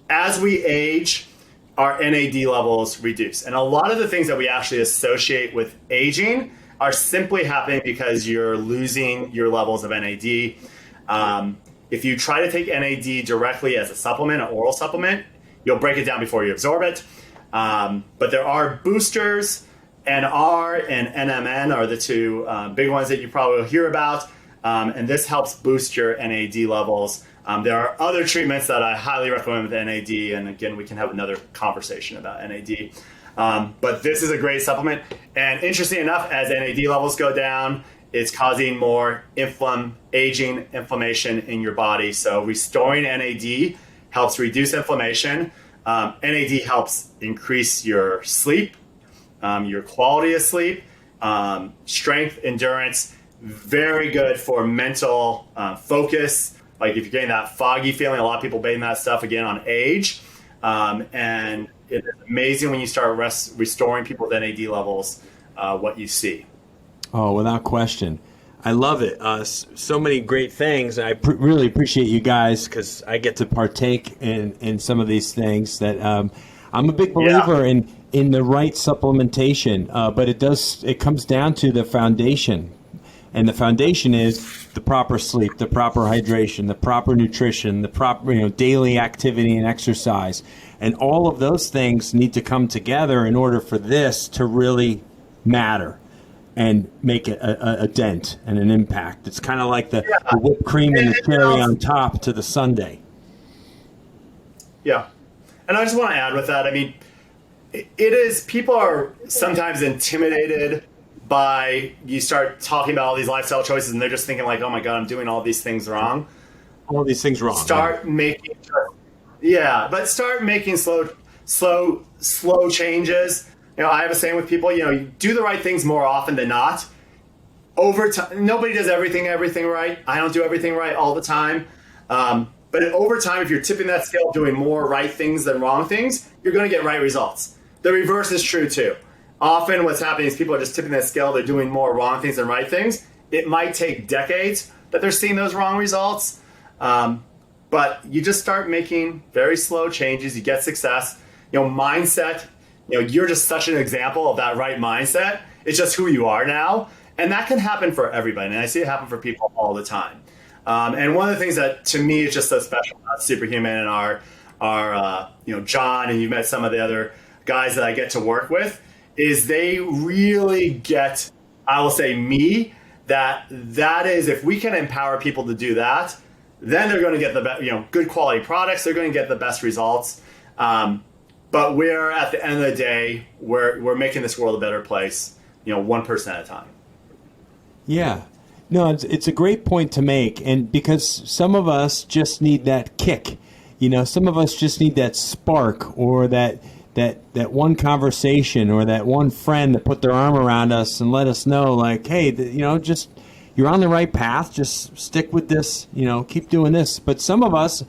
as we age, our NAD levels reduce. And a lot of the things that we actually associate with aging are simply happening because you're losing your levels of NAD. If you try to take NAD directly as a supplement, an oral supplement, you'll break it down before you absorb it. But there are boosters. NR and NMN are the two big ones that you probably will hear about. And this helps boost your NAD levels. There are other treatments that I highly recommend with NAD. And again, we can have another conversation about NAD. But this is a great supplement. And interesting enough, as NAD levels go down, it's causing more aging inflammation in your body. So restoring NAD helps reduce inflammation. NAD helps increase your sleep, your quality of sleep, strength, endurance. Very good for mental focus. Like if you're getting that foggy feeling, a lot of people blame that stuff again on age. And it's amazing when you start restoring people's NAD levels, what you see. Oh, without question. I love it. So many great things. I really appreciate you guys because I get to partake in some of these things that I'm a big believer in the right supplementation, but it comes down to the foundation. And the foundation is the proper sleep, the proper hydration, the proper nutrition, the proper daily activity and exercise. And all of those things need to come together in order for this to really matter and make a dent and an impact. It's kind of like the whipped cream and the cherry on top to the sundae. Yeah. And I just want to add with that, I mean, people are sometimes intimidated by, you start talking about all these lifestyle choices and they're just thinking like, oh my God, I'm doing all these things wrong. All these things wrong. Start making slow changes. I have a saying with people, you do the right things more often than not. Over time, nobody does everything right. I don't do everything right all the time. But over time, if you're tipping that scale, doing more right things than wrong things, you're going to get right results. The reverse is true too. Often what's happening is people are just tipping that scale. They're doing more wrong things than right things. It might take decades that they're seeing those wrong results. But you just start making very slow changes. You get success. Mindset, you're just such an example of that right mindset. It's just who you are now. And that can happen for everybody. And I see it happen for people all the time. And one of the things that to me is just so special about Superhuman and our John, and you've met some of the other guys that I get to work with, is they really get, I will say that is, if we can empower people to do that, then they're going to get the good quality products. They're going to get the best results. But we're at the end of the day, we're making this world a better place, one person at a time. Yeah. No, it's a great point to make. And because some of us just need that kick, some of us just need that spark, or that one conversation, or that one friend that put their arm around us and let us know, like, hey, just you're on the right path. Just stick with this, keep doing this. But some of us,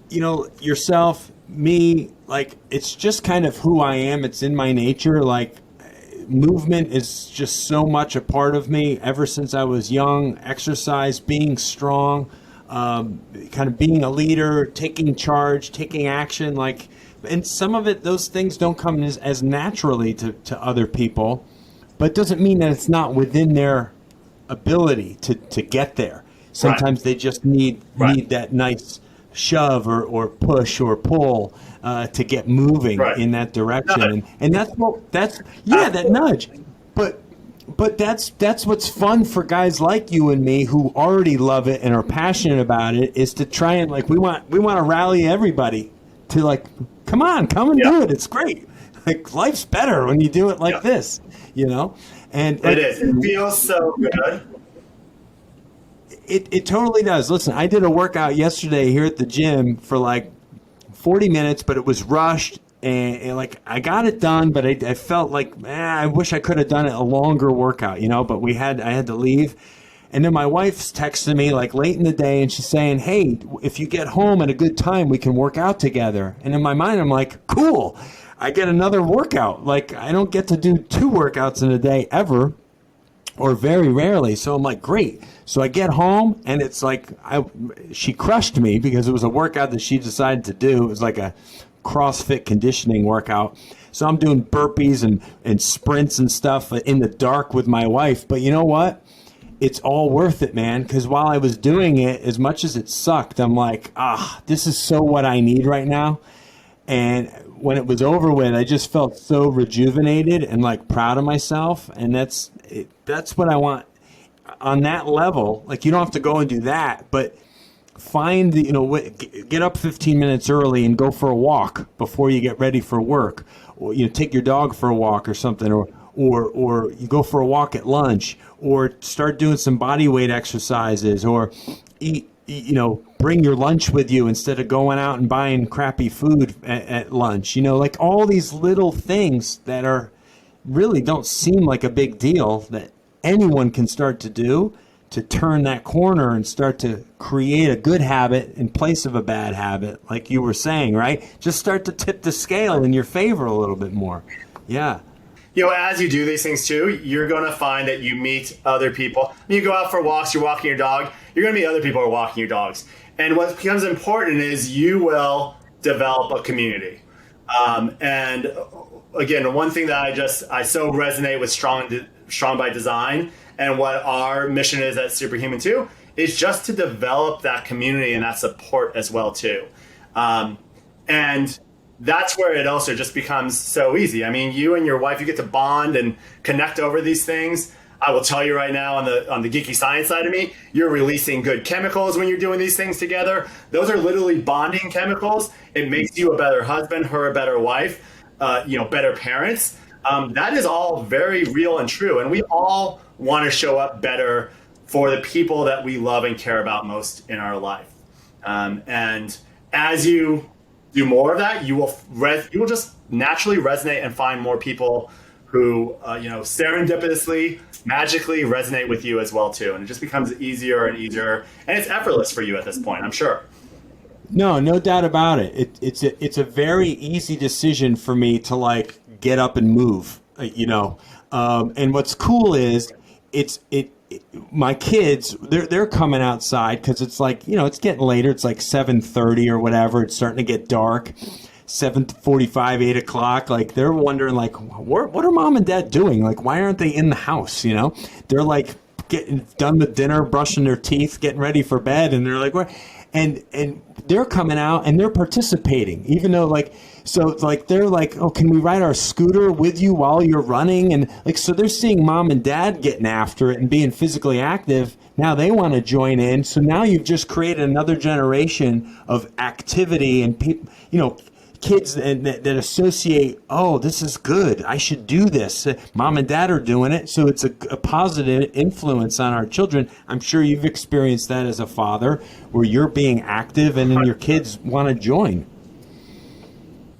yourself, me, like, it's just kind of who I am. It's in my nature. Like, movement is just so much a part of me ever since I was young. Exercise, being strong, kind of being a leader, taking charge, taking action, like, and some of it, those things don't come as naturally to other people, but it doesn't mean that it's not within their ability to get there. Sometimes They just need that nice shove or push or pull to get moving in that direction. And that's that nudge. But that's what's fun for guys like you and me who already love it and are passionate about it, is to try and, like, we want to rally everybody to, like, come and do it. It's great. Like, life's better when you do it like this, And it is. It feels so good. It totally does. Listen, I did a workout yesterday here at the gym for like 40 minutes, but it was rushed, and like, I got it done, but I felt like, I wish I could have done it a longer workout, but I had to leave. And then my wife's texting me like late in the day, and she's saying, hey, if you get home at a good time, we can work out together. And in my mind, I'm like, cool, I get another workout. Like, I don't get to do 2 workouts in a day ever, or very rarely. So I'm like, great. So I get home, and it's like she crushed me because it was a workout that she decided to do. It was like a CrossFit conditioning workout. So I'm doing burpees and sprints and stuff in the dark with my wife. But you know what? It's all worth it, man, because while I was doing it, as much as it sucked, I'm like, this is so what I need right now. And when it was over with, I just felt so rejuvenated and, like, proud of myself. And that's what I want on that level. Like, you don't have to go and do that, but find get up 15 minutes early and go for a walk before you get ready for work, or take your dog for a walk or something, or you go for a walk at lunch, or start doing some body weight exercises, or bring your lunch with you instead of going out and buying crappy food at lunch. Like, all these little things that are really don't seem like a big deal that anyone can start to do to turn that corner and start to create a good habit in place of a bad habit, like you were saying, right? Just start to tip the scale in your favor a little bit more. Yeah. As you do these things too, you're going to find that you meet other people. When you go out for walks, you're walking your dog, you're going to meet other people who are walking your dogs. And what becomes important is you will develop a community. And again, one thing that I so resonate with Strong by Design, and what our mission is at Superhuman too, is just to develop that community and that support as well too. And that's where it also just becomes so easy. I mean, you and your wife, you get to bond and connect over these things. I will tell you right now, on the geeky science side of me, you're releasing good chemicals when you're doing these things together. Those are literally bonding chemicals. It makes you a better husband, her a better wife, better parents. That is all very real and true. And we all want to show up better for the people that we love and care about most in our life. And as you do more of that, you will just naturally resonate and find more people who serendipitously, magically resonate with you as well too, and it just becomes easier and easier, and it's effortless for you at this point, I'm sure. No doubt about it. It's a very easy decision for me to like get up and move, and what's cool is my kids, they're coming outside because it's like, it's getting later. It's like 7:30 or whatever. It's starting to get dark. 7:45, 8 o'clock. Like they're wondering, like, what are mom and dad doing? Like, why aren't they in the house? They're like getting done with dinner, brushing their teeth, getting ready for bed, and they're like, where? And they're coming out and they're participating, even though they're like, oh, can we ride our scooter with you while you're running? And so they're seeing mom and dad getting after it and being physically active. Now they want to join in. So now you've just created another generation of activity and people, kids that associate, oh, this is good, I should do this. Mom and dad are doing it, so it's a positive influence on our children. I'm sure you've experienced that as a father, where you're being active and then your kids want to join.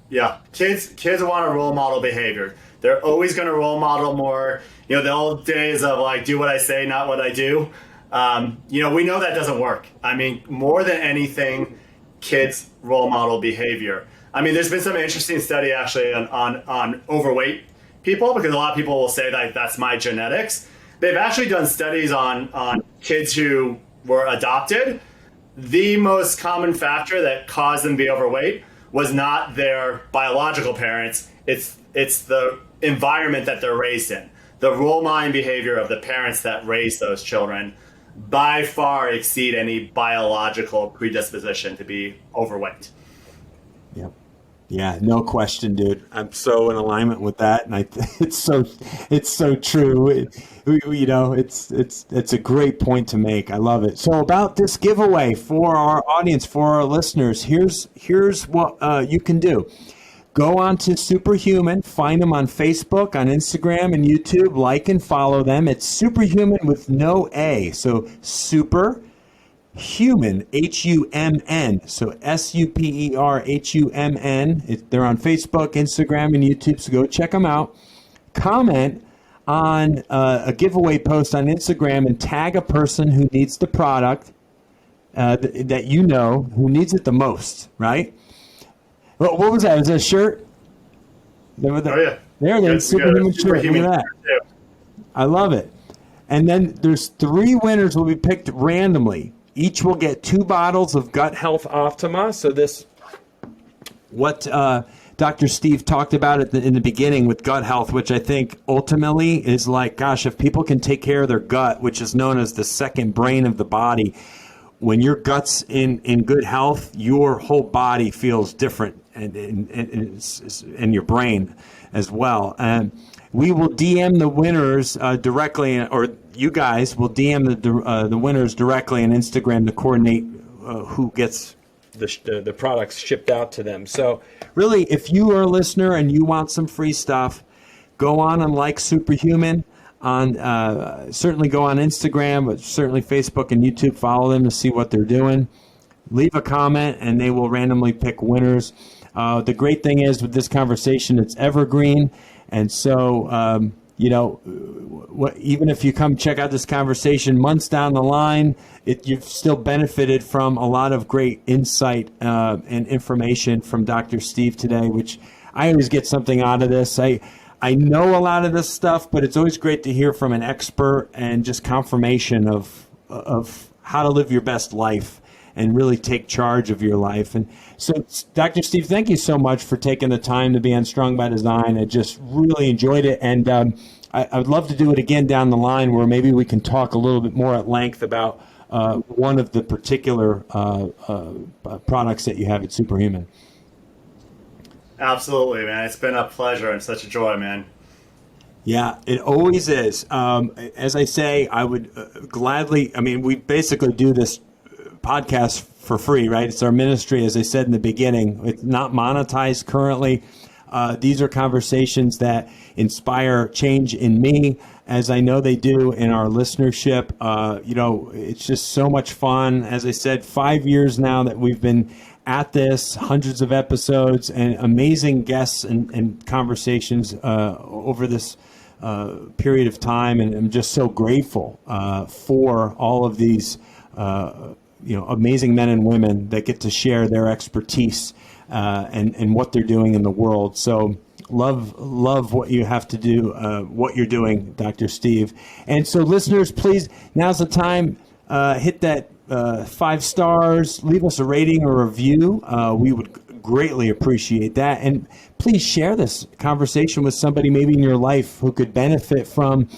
Yeah, kids want to role model behavior. They're always going to role model more. The old days of like, do what I say, not what I do. We know that doesn't work. I mean, more than anything, kids role model behavior. I mean, there's been some interesting study actually on overweight people, because a lot of people will say that that's my genetics. They've actually done studies on kids who were adopted. The most common factor that caused them to be overweight was not their biological parents. It's the environment that they're raised in. The role modeling behavior of the parents that raise those children by far exceed any biological predisposition to be overweight. Yep. Yeah, no question, dude. I'm so in alignment with that, and it's so true. It's a great point to make. I love it. So about this giveaway for our audience, for our listeners, here's what you can do. Go on to Superhuman, find them on Facebook, on Instagram, and YouTube. Like and follow them. It's Superhuman with no A, so Super. Human, H-U-M-N, so Superhumn. They're on Facebook, Instagram, and YouTube, so go check them out. Comment on a giveaway post on Instagram and tag a person who needs the product that who needs it the most, right? What was that? Was that a shirt? Oh, yeah. There it is, Superhuman shirt. Look at that. I love it. And then there's 3 winners will be picked randomly. Each will get 2 bottles of Gut Health Optima. So what Dr. Steve talked about in the beginning with gut health, which I think ultimately is like, gosh, if people can take care of their gut, which is known as the second brain of the body, when your gut's in good health, your whole body feels different and your brain as well. And we will DM the winners directly, or you guys will DM the winners directly on Instagram to coordinate who gets the products shipped out to them. So really, if you are a listener and you want some free stuff, go on and like Superhuman. Certainly go on Instagram, but certainly Facebook and YouTube. Follow them to see what they're doing. Leave a comment, and they will randomly pick winners. The great thing is with this conversation, it's evergreen. And so, even if you come check out this conversation months down the line, you've still benefited from a lot of great insight and information from Dr. Steve today, which I always get something out of this. I know a lot of this stuff, but it's always great to hear from an expert and just confirmation of how to live your best life and really take charge of your life. And so, Dr. Steve, thank you so much for taking the time to be on Strong by Design. I just really enjoyed it. And I would love to do it again down the line where maybe we can talk a little bit more at length about one of the particular products that you have at Superhuman. Absolutely, man. It's been a pleasure and such a joy, man. Yeah, it always is. As I say, I would gladly, we basically do this podcast for free, right? It's our ministry, as I said in the beginning. It's not monetized currently. These are conversations that inspire change in me, as I know they do in our listenership. It's just so much fun. As I said, 5 years now that we've been at this, hundreds of episodes and amazing guests and conversations over this period of time. And I'm just so grateful for all of these amazing men and women that get to share their expertise and what they're doing in the world. So love what you have to do, what you're doing, Dr. Steve. And so listeners, please, now's the time, hit that 5 stars, leave us a rating or review. We would greatly appreciate that. And please share this conversation with somebody maybe in your life who could benefit from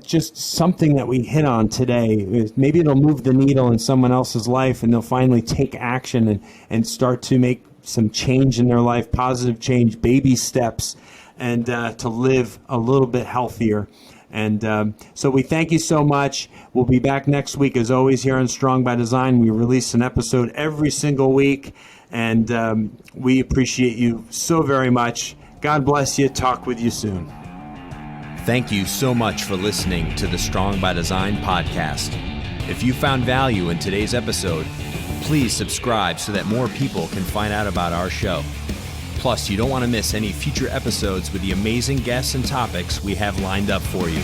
just something that we hit on today. Maybe it'll move the needle in someone else's life and they'll finally take action and start to make some change in their life, positive change, baby steps, and to live a little bit healthier. And so we thank you so much. We'll be back next week, as always, here on Strong by Design. We release an episode every single week, and we appreciate you so very much. God bless you. Talk with you soon. Thank you so much for listening to the Strong by Design podcast. If you found value in today's episode, please subscribe so that more people can find out about our show. Plus, you don't want to miss any future episodes with the amazing guests and topics we have lined up for you.